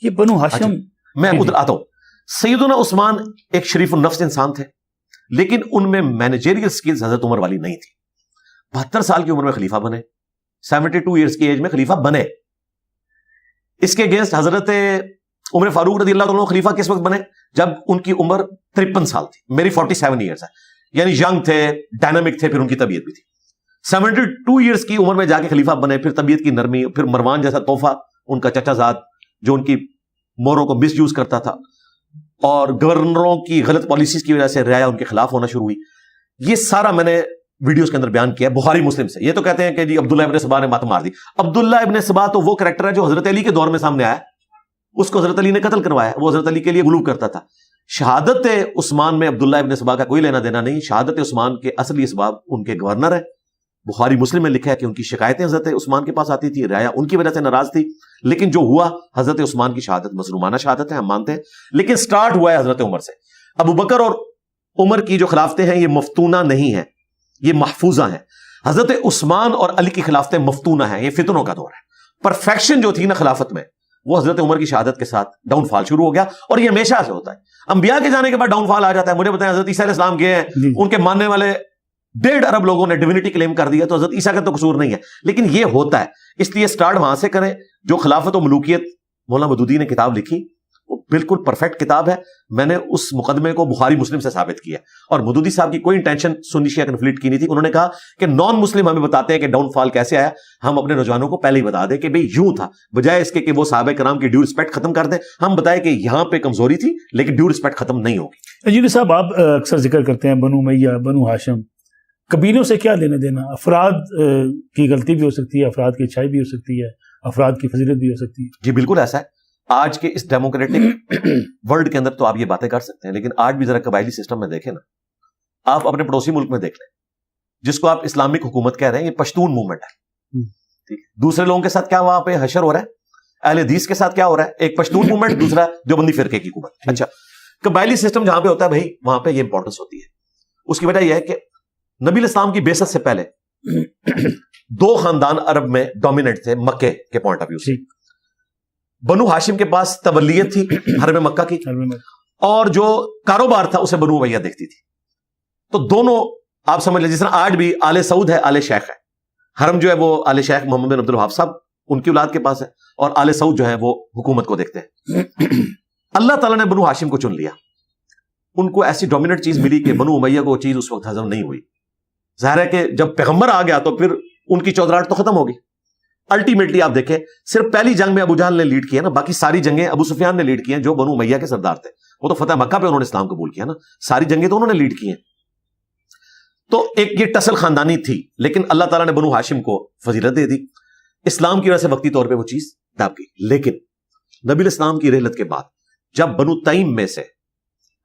یہ بنو ہاشم. میں ادھر آتا ہوں. سیدنا عثمان ایک شریف النفس انسان تھے، لیکن ان میں مینیجریل سکلز حضرت عمر والی نہیں تھی. 72 سال کی عمر میں خلیفہ بنے، 72 ایئرز کی ایج میں خلیفہ بنے. اس کے اگینسٹ حضرت عمر فاروق رضی اللہ عنہ خلیفہ کس وقت بنے؟ جب ان کی عمر 53 سال تھی. میری 47 ایئرز ہے، یعنی ینگ تھے، ڈائنامک تھے، پھر ان کی طبیعت بھی تھی. 72 ایئرز کی عمر میں جا کے خلیفہ بنے، پھر طبیعت کی نرمی، پھر مروان جیسا تحفہ ان کا چچا زاد جو ان کی موروں کو مس یوز کرتا تھا، اور گورنروں کی غلط پالیسیز کی وجہ سے رعایا ان کے خلاف ہونا شروع ہوئی. یہ سارا میں نے ویڈیوز کے اندر بیان کیا ہے بخاری مسلم سے. یہ تو کہتے ہیں کہ جی عبداللہ ابن سبا نے مات مار دی. عبداللہ ابن سبا تو وہ کریکٹر ہے جو حضرت علی کے دور میں سامنے آیا، اس کو حضرت علی نے قتل کروایا. وہ حضرت علی کے لیے غلو کرتا تھا. شہادت عثمان میں عبداللہ ابن سبا کا کوئی لینا دینا نہیں. شہادت عثمان کے اصلی اسباب ان کے گورنر ہے. بخاری مسلم میں لکھا ہے کہ ان کی شکایتیں حضرت عثمان کے پاس آتی تھی، رعایا ان کی وجہ سے ناراض تھی. لیکن جو ہوا حضرت عثمان کی شہادت مظلومانہ شہادت ہے، ہم مانتے ہیں، لیکن سٹارٹ ہوا ہے حضرت عمر سے. ابو بکر اور عمر کی جو خلافتیں ہیں یہ مفتونہ نہیں ہیں، یہ محفوظہ ہیں. حضرت عثمان اور علی کی خلافتیں مفتونہ ہیں، یہ فتنوں کا دور ہے. پرفیکشن جو تھی نا خلافت میں وہ حضرت عمر کی شہادت کے ساتھ ڈاؤن فال شروع ہو گیا. اور یہ ہمیشہ سے ہوتا ہے، انبیاء کے جانے کے بعد ڈاؤن فال آ جاتا ہے. مجھے بتائیں حضرت عیسیٰ علیہ السلام گئے ہیں، ان کے ماننے والے 1.5 ارب لوگوں نے ڈیوینٹی کلیم کر دیا، تو حضرت عیسیٰ کا تو قصور نہیں ہے. لیکن یہ ہوتا ہے، اس لیے سٹارٹ وہاں سے کریں. جو خلافت و ملوکیت مولانا مودودی نے کتاب لکھی وہ بالکل پرفیکٹ کتاب ہے. میں نے اس مقدمے کو بخاری مسلم سے ثابت کیا، اور مودودی صاحب کی کوئی انٹینشن سنی شیعہ کنفلکٹ کی نہیں تھی. انہوں نے کہا کہ نان مسلم ہمیں بتاتے ہیں کہ ڈاؤن فال کیسے آیا، ہم اپنے نوجوانوں کو پہلے ہی بتا دیں کہ بھئی یوں تھا، بجائے اس کے کہ وہ صحابہ کرام کی ڈیو رسپیکٹ ختم کر دیں. ہم بتائیں کہ یہاں پہ کمزوری تھی لیکن ڈیو رسپیکٹ ختم نہیں ہوگی. جی صاحب، آپ اکثر ذکر کرتے ہیں بنو امیہ، بنو ہاشم. قبیلوں سے کیا لینا دینا؟ افراد کی غلطی بھی ہو سکتی ہے، افراد کی اچھائی بھی ہو سکتی ہے، افراد کی فضیلت بھی ہو سکتی ہے. جی بالکل ایسا ہے. آج کے اس ڈیموکریٹک ورلڈ کے اندر تو آپ یہ باتیں کر سکتے ہیں، لیکن آج بھی ذرا قبائلی سسٹم میں دیکھیں نا. آپ اپنے پڑوسی ملک میں دیکھ لیں، جس کو آپ اسلامک حکومت کہہ رہے ہیں، یہ پشتون موومنٹ ہے. دوسرے لوگوں کے ساتھ کیا وہاں پہ حشر ہو رہا ہے؟ اہل حدیث کے ساتھ کیا ہو رہا ہے؟ ایک پشتون موومنٹ، دوسرا دیوبندی فرقے کی حکومت. اچھا، قبائلی سسٹم جہاں پہ ہوتا ہے بھائی وہاں پہ یہ امپورٹنس ہوتی ہے. اس کی وجہ یہ ہے کہ نبی الاسلام کی بعثت سے پہلے 2 خاندان عرب میں ڈومیننٹ تھے مکے کے پوائنٹ آف ویو سے. بنو ہاشم کے پاس تولیت تھی حرم مکہ کی، اور جو کاروبار تھا اسے بنو امیہ دیکھتی تھی. تو دونوں آپ سمجھ لیں، جس طرح آج بھی آل سعود ہے، آل شیخ ہے. حرم جو ہے وہ آل شیخ محمد بن عبد الوہاب صاحب ان کی اولاد کے پاس ہے، اور آل سعود جو ہے وہ حکومت کو دیکھتے ہیں. اللہ تعالیٰ نے بنو ہاشم کو چن لیا. ان کو ایسی ڈومیننٹ چیز ملی کہ بنو امیہ کو وہ چیز اس وقت ہضم نہیں ہوئی. ظاہر ہے کہ جب پیغمبر آ گیا تو پھر ان کی چودراہٹ تو ختم ہوگی. الٹیمیٹلی آپ دیکھیں صرف پہلی جنگ میں ابو جہل نے لیڈ کیا نا، باقی ساری جنگیں ابو سفیان نے لیڈ کی ہیں جو بنو امیہ کے سردار تھے. وہ تو فتح مکہ پہ انہوں نے اسلام قبول کیا نا، ساری جنگیں تو انہوں نے لیڈ کی ہیں. تو ایک یہ ٹسل خاندانی تھی، لیکن اللہ تعالیٰ نے بنو ہاشم کو فضیلت دے دی. اسلام کی وجہ سے وقتی طور پہ وہ چیز دب گئی. لیکن نبی الاسلام کی رحلت کے بعد جب بنو تیم میں سے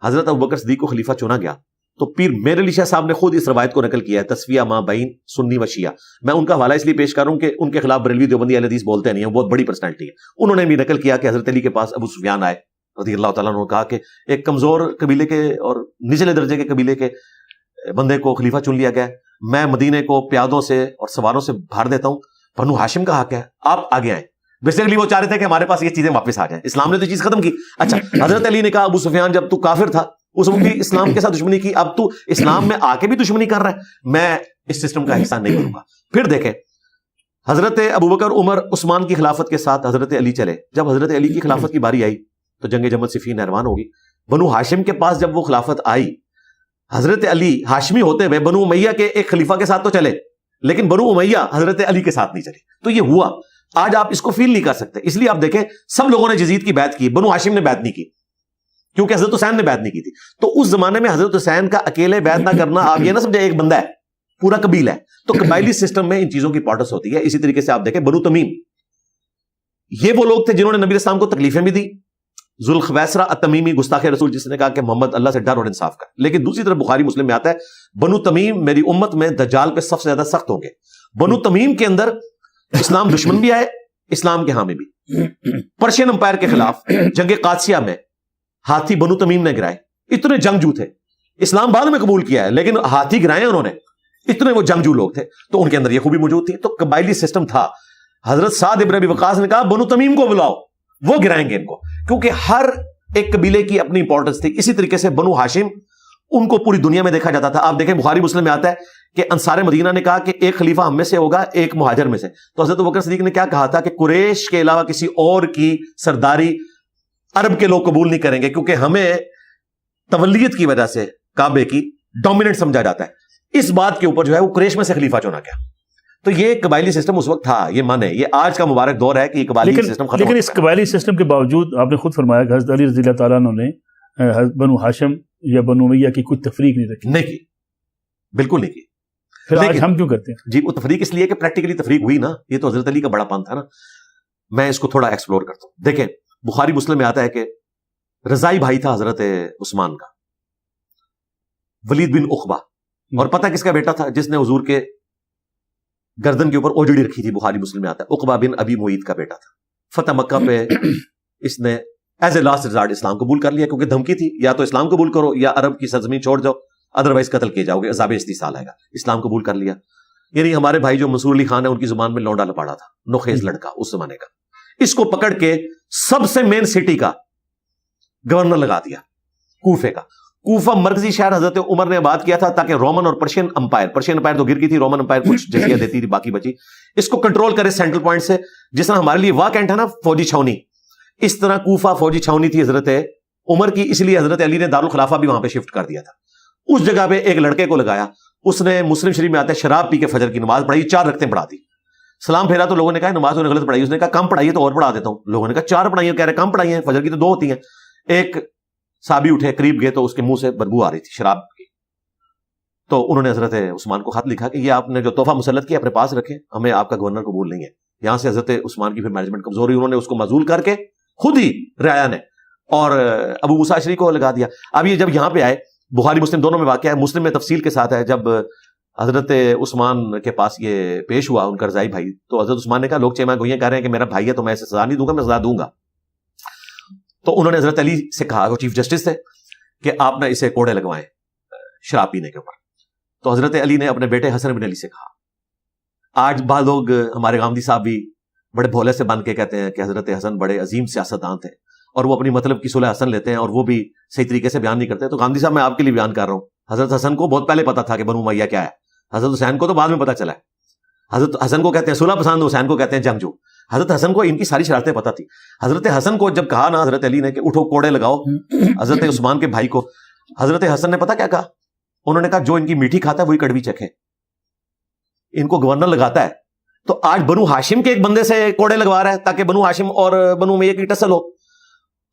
حضرت ابوبکر صدیق کو خلیفہ چنا گیا تو پیر میر علی شاہ صاحب نے خود اس روایت کو نقل کیا ہے، تسویہ ما بین سنی و شیعہ. میں ان کا حوالہ اس لیے پیش کر رہا ہوں کہ ان کے خلاف بریلوی دیوبندی اہل حدیث بولتے نہیں ہیں، بہت بڑی پرسنالٹی ہے. انہوں نے بھی نقل کیا کہ حضرت علی کے پاس ابو سفیان آئے رضی اللہ تعالیٰ عنہ، کہا کہ ایک کمزور قبیلے کے اور نچلے درجے کے قبیلے کے بندے کو خلیفہ چن لیا گیا، میں مدینے کو پیادوں سے اور سواروں سے بھار دیتا ہوں، بنو ہاشم کا حق ہے، آپ آگے آئیں. بیسیکلی وہ چاہ رہے تھے کہ ہمارے پاس یہ چیزیں واپس آ جائیں. اسلام نے تو چیز ختم کی. اچھا، حضرت علی نے کہا ابو سفیان جب تو کافر تھا اس وقت بھی اسلام کے ساتھ دشمنی کی، اب تو اسلام میں آ کے بھی دشمنی کر رہا ہے، میں اس سسٹم کا حصہ نہیں کروں گا. پھر دیکھیں حضرت ابوبکر عمر عثمان کی خلافت کے ساتھ حضرت علی چلے. جب حضرت علی کی خلافت کی باری آئی تو جنگ جمل صفین نہروان ہوگی. بنو ہاشم کے پاس جب وہ خلافت آئی، حضرت علی ہاشمی ہوتے ہوئے بنو امیہ کے ایک خلیفہ کے ساتھ تو چلے، لیکن بنو امیہ حضرت علی کے ساتھ نہیں چلے. تو یہ ہوا. آج آپ اس کو فیل نہیں کر سکتے، اس لیے آپ دیکھیں سب لوگوں نے یزید کی بیعت کی، بنو ہاشم نے بیعت نہیں کی کیونکہ حضرت حسین نے بیعت نہیں کی تھی. تو اس زمانے میں حضرت حسین کا اکیلے بیعت نہ کرنا، آپ یہ نہ سمجھے ایک بندہ ہے، پورا قبیلہ ہے. تو قبائلی سسٹم میں ان چیزوں کی امپورٹنس ہوتی ہے. اسی طریقے سے آپ دیکھیں بنو تمیم، یہ وہ لوگ تھے جنہوں نے نبی اسلام کو تکلیفیں بھی دی. ذوالخویسرہ التمیمی گستاخ رسول، جس نے کہا کہ محمد اللہ سے ڈر اور انصاف کر. لیکن دوسری طرف بخاری مسلم میں آتا ہے بنو تمیم میری امت میں دجال پہ سب سے زیادہ سخت ہوں گے. بنو تمیم کے اندر اسلام دشمن بھی آئے، اسلام کے حامی بھی. پرشین امپائر کے خلاف جنگ قادسیہ میں ہاتھی بنو تمیم نے گرائے. اتنے جنگجو تھے، اسلام بعد میں قبول کیا ہے لیکن ہاتھی گرائے انہوں نے، اتنے وہ جنگجو لوگ تھے. تو ان کے اندر یہ خوبی موجود تھی. تو قبائلی سسٹم تھا. حضرت سعد ابن ابی وقاص نے کہا بنو تمیم کو بلاؤ، وہ گرائیں گے ان کو، کیونکہ ہر ایک قبیلے کی اپنی امپورٹنس تھی. اسی طریقے سے بنو ہاشم، ان کو پوری دنیا میں دیکھا جاتا تھا. آپ دیکھیں بخاری مسلم میں آتا ہے کہ انصار مدینہ نے کہا کہ ایک خلیفہ ہم میں سے ہوگا، ایک مہاجر میں سے. تو حضرت ابوبکر صدیق نے کیا کہا تھا کہ قریش کے علاوہ کسی اور کی سرداری عرب کے لوگ قبول نہیں کریں گے، کیونکہ ہمیں تولیت کی وجہ سے کعبے کی ڈومیننٹ سمجھا جاتا ہے. اس بات کے اوپر جو ہے وہ قریش میں سے خلیفہ چنا گیا. تو یہ قبائلی سسٹم اس وقت تھا، یہ مانے یہ آج کا مبارک دور ہے کہ یہ قبائلی سسٹم ختم. لیکن اس قبائلی سسٹم کے باوجود آپ نے خود فرمایا کہ حضرت علی رضی اللہ تعالیٰ عنہ نے بنو ہاشم یا بنو امیہ کی کوئی تفریق نہیں رکھی. نہیں کی، بالکل نہیں کی. پھر آج ہم کیوں کرتے ہیں؟ جی وہ تفریق اس لیے کہ پریکٹیکلی تفریق ہوئی نا. یہ تو حضرت علی کا بڑا پن تھا نا. میں اس کو تھوڑا ایکسپلور کرتا ہوں. دیکھیں بخاری مسلم میں آتا ہے کہ رضائی بھائی تھا حضرت عثمان کا، ولید بن عقبہ. اور پتہ کس کا بیٹا تھا؟ جس نے حضور کے گردن کے اوپر اوجڑی رکھی تھی. بخاری مسلم میں آتا ہے عقبہ بن ابی معیط کا بیٹا تھا. فتح مکہ پہ اس نے ایز اے لاسٹ ریزارٹ اسلام قبول کر لیا، کیونکہ دھمکی تھی یا تو اسلام قبول کرو یا عرب کی سرزمین چھوڑ جاؤ، ادروائز قتل کیے جاؤ گے، عذاب استیصال آئے گا. اسلام قبول کر لیا. یعنی ہمارے بھائی جو منصور علی خان ہے ان کی زبان میں لونڈا لپاڑا تھا، نوخیز لڑکا اس زمانے کا. اس کو پکڑ کے سب سے مین سٹی کا گورنر لگا دیا، کوفے کا. کوفہ مرکزی شہر حضرت عمر نے آباد کیا تھا تاکہ رومن اور پرشین امپائر تو گر گئی تھی، رومن امپائر کچھ جزیہ دیتی تھی، باقی بچی، اس کو کنٹرول کرے سینٹرل پوائنٹ سے. جس طرح ہمارے لیے واہ کینٹ ہے نا فوجی چھاونی، اس طرح کوفہ فوجی چھاونی تھی حضرت عمر کی. اس لیے حضرت علی نے دارالخلافہ بھی وہاں پہ شفٹ کر دیا تھا. اس جگہ پہ ایک لڑکے کو لگایا. اس نے مسلم شریف میں آتا ہے شراب پی کے فجر کی نماز پڑھائی، 4 رکعتیں پڑھا دی. سلام پھیرا تو لوگوں نے کہا نماز انہوں نے غلط پڑھائی. اس نے کہا کم پڑھائیے تو اور پڑھا دیتا ہوں. لوگوں نے کہا 4 پڑھائیے، کہہ رہے کم پڑھائی ہیں، فجر کی تو 2 ہوتی ہیں. ایک صحابی اٹھے، قریب گئے تو اس کے منہ سے بدبو آ رہی تھی شراب کی. تو انہوں نے حضرت عثمان کو خط لکھا کہ یہ آپ نے جو تحفہ مسلط کیا اپنے پاس رکھیں، ہمیں آپ کا گورنر قبول نہیں ہے. یہاں سے حضرت عثمان کی پھر مینجمنٹ کمزور ہوئی، انہوں نے اس کو معزول کر کے خود ہی رعایا نے اور ابو موسیٰ اشعری کو لگا دیا. اب یہ جب یہاں پہ آئے، بخاری مسلم دونوں میں واقعہ ہے، مسلم میں تفصیل کے ساتھ ہے، جب حضرت عثمان کے پاس یہ پیش ہوا ان کا رضائی بھائی، تو حضرت عثمان نے کہا لوگ چیمہ گوئیاں کہہ رہے ہیں کہ میرا بھائی ہے تو میں اسے سزا نہیں دوں گا، میں سزا دوں گا. تو انہوں نے حضرت علی سے کہا، وہ چیف جسٹس تھے، کہ آپ نے اسے کوڑے لگوائیں شراب پینے کے اوپر. تو حضرت علی نے اپنے بیٹے حسن بن علی سے کہا. آج بعض لوگ، ہمارے غامدی صاحب بھی بڑے بھولے سے بن کے کہتے ہیں کہ حضرت حسن بڑے عظیم سیاستدان تھے اور وہ اپنی مطلب کی صلح حسن لیتے ہیں اور وہ بھی صحیح طریقے سے بیان نہیں کرتے. تو غامدی صاحب میں آپ کے لیے بیان کر رہا ہوں، حضرت حسن کو بہت پہلے پتا تھا کہ بنو امیہ کیا ہے. حضرت حسین کو تو بعد میں پتا چلا ہے. حضرت حسن کو کہتے ہیں صلح پسند، حسین کو کہتے ہیں جنگجو. حضرت حسن کو ان کی ساری شرارتیں پتہ تھی. حضرت حسن کو جب کہا نا حضرت علی نے کہ اٹھو کوڑے لگاؤ حضرت عثمان کے بھائی کو، حضرت حسن نے پتا کیا کہا؟ انہوں نے کہا جو ان کی میٹھی کھاتا ہے وہی کڑوی چکھے. ان کو گورنر لگاتا ہے تو آج بنو ہاشم کے ایک بندے سے کوڑے لگوا رہا ہے تاکہ بنو ہاشم اور بنو امیہ کی ٹسل ہو.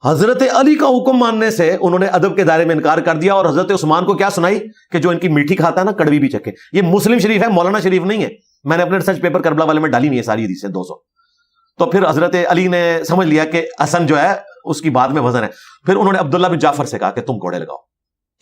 حضرت علی کا حکم ماننے سے انہوں نے ادب کے دائرے میں انکار کر دیا اور حضرت عثمان کو کیا سنائی کہ جو ان کی میٹھی کھاتا ہے نا کڑوی بھی چکھے. یہ مسلم شریف ہے، مولانا شریف نہیں ہے. میں نے اپنے ریسرچ پیپر کربلا والے میں ڈالی ہوئی ہے ساری حدیثیں 200. تو پھر حضرت علی نے سمجھ لیا کہ حسن جو ہے اس کی بات میں وزن ہے. پھر انہوں نے عبداللہ بن جعفر سے کہا کہ تم کوڑے لگاؤ.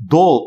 2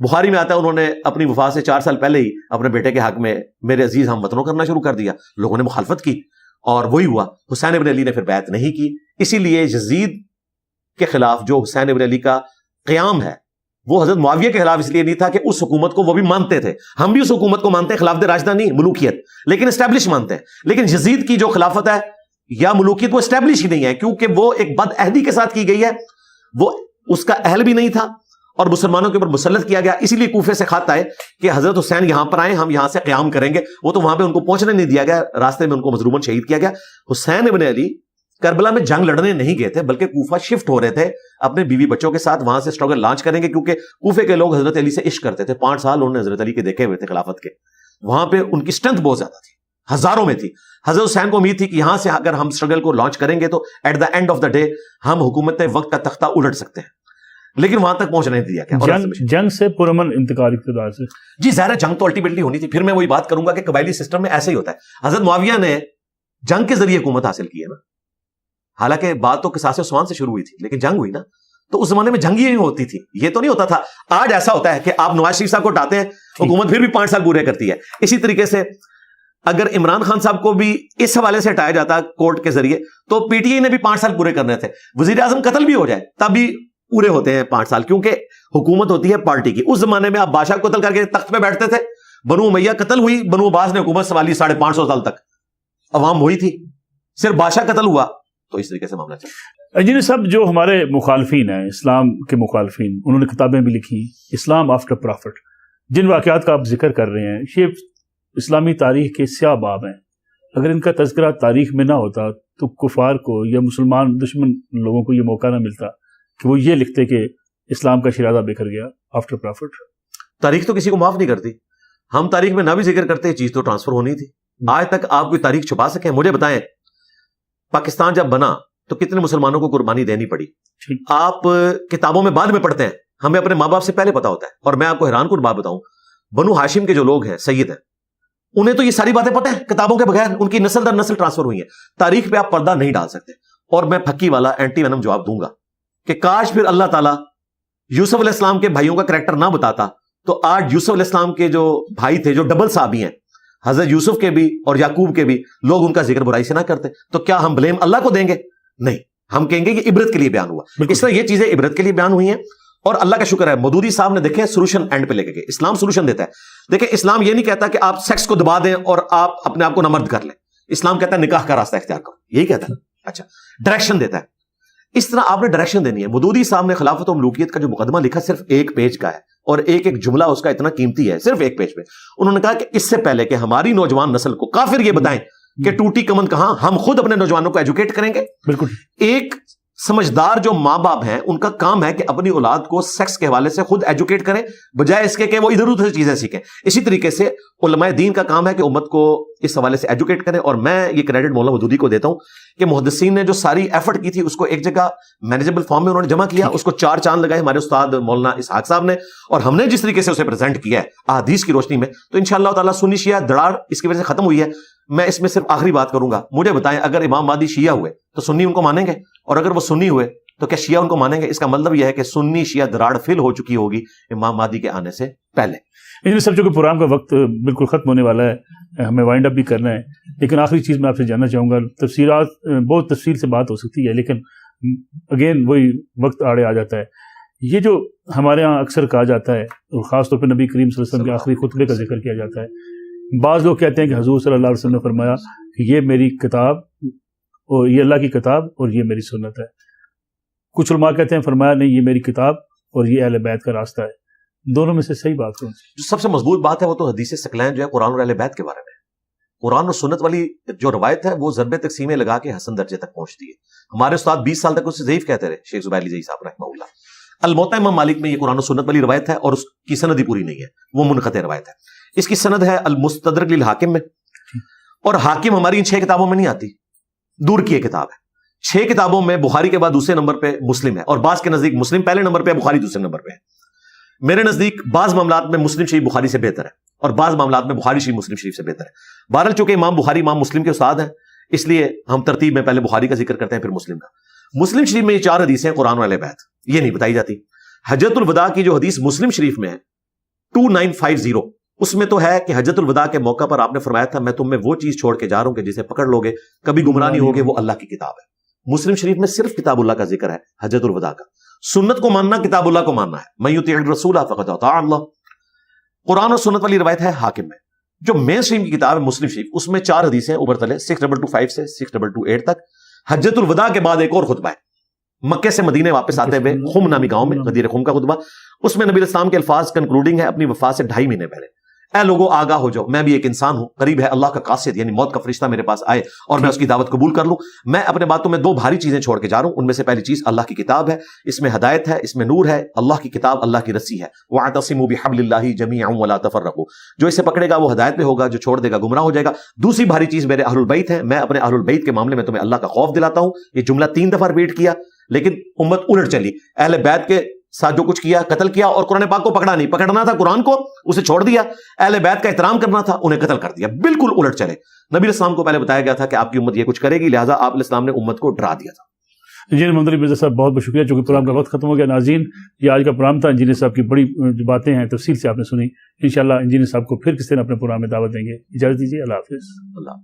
بخاری میں آتا ہے انہوں نے اپنی وفات سے 4 سال پہلے ہی اپنے بیٹے کے حق میں میرے عزیز ہم وطنوں کرنا شروع کر دیا. لوگوں نے مخالفت کی اور وہی ہوا. حسین ابن علی نے پھر بیعت نہیں کی. اسی لیے یزید کے خلاف جو حسین ابن علی کا قیام ہے وہ حضرت معاویہ کے خلاف اس لیے نہیں تھا کہ اس حکومت کو وہ بھی مانتے تھے. ہم بھی اس حکومت کو مانتے ہیں, خلافت راشدہ نہیں, ملوکیت, لیکن اسٹیبلش مانتے ہیں. لیکن یزید کی جو خلافت ہے یا ملوکیت وہ اسٹیبلش ہی نہیں ہے, کیونکہ وہ ایک بد عہدی کے ساتھ کی گئی ہے, وہ اس کا اہل بھی نہیں تھا اور مسلمانوں کے اوپر مسلط کیا گیا. اسی لیے کوفے سے خط آئے کہ حضرت حسین یہاں پر آئے, ہم یہاں سے قیام کریں گے. وہ تو وہاں پہ ان کو پہنچنے نہیں دیا گیا, راستے میں ان کو مظلوماً شہید کیا گیا. حسین ابن علی کربلا میں جنگ لڑنے نہیں گئے تھے, بلکہ کوفہ شفٹ ہو رہے تھے اپنے بیوی بچوں کے ساتھ, وہاں سے اسٹرگل لانچ کریں گے, کیونکہ کوفے کے لوگ حضرت علی سے عشق کرتے تھے. 5 سال انہوں نے حضرت علی کے دیکھے ہوئے تھے خلافت کے. وہاں پہ ان کی اسٹرینتھ بہت زیادہ تھی, ہزاروں میں تھی. حضرت حسین کو امید تھی کہ یہاں سے اگر ہم اسٹرگل کو لانچ کریں گے تو at the end of the day ہم حکومت وقت کا تختہ الٹ سکتے ہیں, لیکن وہاں تک پہنچ نہیں دیا گیا. جنگ سے پرامن انتقال اقتدار سے جی ظاہر ہے جنگ تو الٹیمیٹلی ہونی تھی. پھر میں وہی بات کروں گا کہ قبائلی سسٹم میں ایسے ہی ہوتا ہے. حضرت معاویہ نے جنگ کے ذریعے حکومت حاصل کی ہے نا, حالانکہ بات تو قصاص عثمان سے شروع ہوئی تھی, لیکن جنگ ہوئی نا. تو اس زمانے میں جنگ ہی ہوتی تھی, یہ تو نہیں ہوتا تھا. آج ایسا ہوتا ہے کہ آپ نواز شریف صاحب کو ہٹاتے ہیں, حکومت پھر بھی 5 سال پورے کرتی ہے. اسی طریقے سے اگر عمران خان صاحب کو بھی اس حوالے سے ہٹایا جاتا کورٹ کے ذریعے تو پی ٹی آئی نے بھی 5 سال پورے کرنے تھے. وزیر اعظم قتل بھی ہو جائے تب بھی پورے ہوتے ہیں 5 سال, کیونکہ حکومت ہوتی ہے پارٹی کی. اس زمانے میں آپ بادشاہ کو قتل کر کے تخت پہ بیٹھتے تھے, بنو امیہ قتل ہوئی, بنو عباس نے حکومت سنبھالی 550 سال تک, عوام وہی تھی, صرف بادشاہ قتل ہوا. تو اس طریقے سے معاملہ چلتا. جن سب جو ہمارے مخالفین ہیں, اسلام کے مخالفین, انہوں نے کتابیں بھی لکھی, اسلام آفٹر پرافٹ, جن واقعات کا آپ ذکر کر رہے ہیں, یہ اسلامی تاریخ کے سیاہ باب ہیں. اگر ان کا تذکرہ تاریخ میں نہ ہوتا تو کفار کو یا مسلمان دشمن لوگوں کو یہ موقع نہ ملتا کہ وہ یہ لکھتے کہ اسلام کا شرازہ بکھر گیا آفٹر پرافٹ. تاریخ تو کسی کو معاف نہیں کرتی. ہم تاریخ میں نہ بھی ذکر کرتے, چیز تو ٹرانسفر ہونی تھی. آج تک آپ کوئی تاریخ چھپا سکیں؟ مجھے بتائیں, پاکستان جب بنا تو کتنے مسلمانوں کو قربانی دینی پڑی؟ آپ کتابوں میں بعد میں پڑھتے ہیں, ہمیں اپنے ماں باپ سے پہلے پتا ہوتا ہے. اور میں آپ کو حیران کن بات بتاؤں, بنو ہاشم کے جو لوگ ہیں, سید ہیں, انہیں تو یہ ساری باتیں پتہ ہیں کتابوں کے بغیر, ان کی نسل در نسل ٹرانسفر ہوئی ہیں. تاریخ پہ آپ پردہ نہیں ڈال سکتے. اور میں پھکی والا اینٹی وینم جواب دوں گا کہ کاش پھر اللہ تعالیٰ یوسف علیہ السلام کے بھائیوں کا کریکٹر نہ بتاتا تو آج یوسف علیہ السلام کے جو بھائی تھے, جو ڈبل صحابی ہیں, حضرت یوسف کے بھی اور یعقوب کے بھی, لوگ ان کا ذکر برائی سے نہ کرتے. تو کیا ہم بلیم اللہ کو دیں گے؟ نہیں, ہم کہیں گے یہ عبرت کے لیے بیان ہوا. اس طرح یہ چیزیں عبرت کے لیے بیان ہوئی ہیں. اور اللہ کا شکر ہے مودودی صاحب نے دیکھیں سولوشن اینڈ پہ لے کے گئے. اسلام سولوشن دیتا ہے. دیکھیں اسلام یہ نہیں کہتا کہ آپ سیکس کو دبا دیں اور آپ اپنے آپ کو نامرد کر لیں. اسلام کہتا ہے نکاح کا راستہ اختیار کرو, یہی کہتا ہے. اچھا, ڈائریکشن دیتا ہے. اس طرح آپ نے ڈائریکشن دینی ہے. مودودی صاحب نے خلافت و ملوکیت کا جو مقدمہ لکھا صرف 1 پیج کا ہے, اور ایک جملہ اس کا اتنا قیمتی ہے, صرف 1 پیج پہ. انہوں نے کہا کہ اس سے پہلے کہ ہماری نوجوان نسل کو کافر یہ بتائیں کہ ٹوٹی کمند کہاں, ہم خود اپنے نوجوانوں کو ایجوکیٹ کریں گے. بالکل. ایک سمجھدار جو ماں باپ ہیں ان کا کام ہے کہ اپنی اولاد کو سیکس کے حوالے سے خود ایجوکیٹ کریں, بجائے اس کے کہ وہ ادھر ادھر سے چیزیں سیکھیں. اسی طریقے سے علماء دین کا کام ہے کہ امت کو اس حوالے سے ایجوکیٹ کریں. اور میں یہ کریڈٹ مولانا مودودی کو دیتا ہوں کہ محدثین نے جو ساری ایفرٹ کی تھی اس کو ایک جگہ مینیجبل فارم میں انہوں نے جمع کیا, اس کو 4 چاند لگائے ہمارے استاد مولانا اسحاق صاحب نے, اور ہم نے جس طریقے سے اسے پریزنٹ کیا ہے احادیث کی روشنی میں, تو انشاءاللہ تعالیٰ سنی شیعہ دراڑ اس کی وجہ سے ختم ہوئی ہے. میں اس میں صرف آخری بات کروں گا, مجھے بتائیں اگر امام مہدی شیعہ ہوئے تو سنی ان کو مانیں گے, اور اگر وہ سنی ہوئے تو کیا شیعہ ان کو مانیں گے؟ اس کا مطلب یہ ہے کہ سنی شیعہ دراڑ فل ہو چکی ہوگی امام مہدی کے آنے سے پہلے. ان سب جو کہ پروگرام کا وقت بالکل ختم ہونے والا ہے, ہمیں وائنڈ اپ بھی کرنا ہے, لیکن آخری چیز میں آپ سے جاننا چاہوں گا. تفسیرات بہت تفصیل سے بات ہو سکتی ہے, لیکن اگین وہی وقت آڑے آ جاتا ہے. یہ جو ہمارے ہاں اکثر کہا جاتا ہے, اور خاص طور پہ نبی کریم صلی اللہ علیہ وسلم کے آخری خطبے کا ذکر کیا جاتا ہے, بعض لوگ کہتے ہیں کہ حضور صلی اللہ علیہ وسلم نے فرمایا کہ یہ میری کتاب اور یہ اللہ کی کتاب اور یہ میری سنت ہے. کچھ علماء کہتے ہیں فرمایا نہیں, یہ میری کتاب اور یہ اہل بیت کا راستہ ہے. دونوں میں سے صحیح بات کون سی؟ جو سب سے مضبوط بات ہے وہ تو حدیث ثقلین جو ہے قرآن اور اہل بیت کے بارے میں. قرآن اور سنت والی جو روایت ہے وہ ضرب تقسیمیں لگا کے حسن درجے تک پہنچتی ہے. ہمارے استاد 20 سال تک اسے ضعیف کہتے رہے, شیخ زبیر علی ضعیف صاحب رحمہ اللہ. الموطا امام مالک میں یہ قرآن و سنت والی روایت ہے, اور اس کی سند ہی پوری نہیں ہے, وہ منقطع روایت ہے. اس کی سند ہے المستدرک للحاکم میں, اور حاکم ہماری ان 6 کتابوں میں نہیں آتی, دور کی ایک کتاب ہے. 6 کتابوں میں بخاری کے بعد دوسرے نمبر پہ مسلم ہے, اور بعض کے نزدیک مسلم پہلے نمبر پہ ہے, بخاری دوسرے نمبر پہ ہے. میرے نزدیک بعض معاملات میں مسلم شریف بخاری سے بہتر ہے, اور بعض معاملات میں بخاری شریف مسلم شریف سے بہتر ہے. بہرحال چونکہ امام بخاری امام مسلم کے استاد ہیں, اس لیے ہم ترتیب میں پہلے بخاری کا ذکر کرتے ہیں پھر مسلم کا. مسلم شریف میں یہ 4 حدیثیں قرآن و اہل بیت, یہ نہیں بتائی جاتی. حجۃ الوداع کی جو حدیث مسلم شریف میں ہے 2950 اس میں تو ہے کہ حجت الوداع کے موقع پر آپ نے فرمایا تھا میں تم میں وہ چیز چھوڑ کے جا رہا ہوں کہ جسے پکڑ لوگے کبھی گمراہ نہیں ہوگے، وہ اللہ کی کتاب ہے۔ مسلم شریف میں صرف کتاب اللہ کا ذکر ہے حجت الوداع کا۔ سنت کو ماننا کتاب اللہ کو ماننا ہے، من یطیع الرسول فقد اطاع اللہ۔ قرآن اور سنت والی روایت ہے حاکم میں۔ جو مین اسٹریم کی کتاب ہے مسلم شریف، اس میں 4 حدیثیں اوپر تلے 6225 سے 6228 تک۔ حجت الوداع کے بعد ایک اور خطبہ ہے مکے سے مدینے واپس آتے ہوئے خم نامی گاؤں میں، غدیر خم کا خطبہ۔ اس میں نبی علیہ السلام کے الفاظ کنکلوڈنگ ہے اپنی وفات سے 2.5 مہینے پہلے، اے لوگوں آگاہ ہو جاؤ، میں بھی ایک انسان ہوں، قریب ہے اللہ کا قاصد یعنی موت کا فرشتہ میرے پاس آئے اور میں اس کی دعوت قبول کر لوں۔ میں اپنے باتوں میں 2 بھاری چیزیں چھوڑ کے جا رہا ہوں، ان میں سے پہلی چیز اللہ کی کتاب ہے، اس میں ہدایت ہے، اس میں نور ہے، اللہ کی کتاب اللہ کی رسی ہے۔ وَاعْتَصِمُوا بِحَبْلِ اللَّهِ جَمِيعًا وَلَا تَفَرَّقُوا، جو اسے پکڑے گا وہ ہدایت پہ ہوگا، جو چھوڑ دے گا گمراہ ہو جائے گا۔ دوسری بھاری چیز میرے اہل البیت ہے، میں اپنے اہل البیت کے معاملے میں تمہیں اللہ کا خوف دلاتا ہوں۔ یہ جملہ 3 دفعہ ریپیٹ کیا، لیکن امت الٹ چلی، اہل بیت کے ساتھ جو کچھ کیا قتل کیا، اور قرآن پاک کو پکڑا نہیں، پکڑنا تھا قرآن کو اسے چھوڑ دیا، اہل بیت کا احترام کرنا تھا انہیں قتل کر دیا، بالکل الٹ چلے۔ نبی علیہ السلام کو پہلے بتایا گیا تھا کہ آپ کی امت یہ کچھ کرے گی، لہٰذا آپ علیہ السلام نے امت کو ڈرا دیا تھا۔ انجینئر محمد علی مرزا صاحب بہت بہت شکریہ، چونکہ پروگرام کا وقت ختم ہو گیا۔ ناظرین یہ آج کا پروگرام تھا، انجینئر صاحب کی بڑی جو باتیں ہیں تفصیل سے آپ نے سنی۔ انشاءاللہ انجینئر صاحب کو پھر کس دن اپنے پروگرام میں دعوت دیں گے۔ اجازت دیجیے، اللہ حافظ۔ اللہ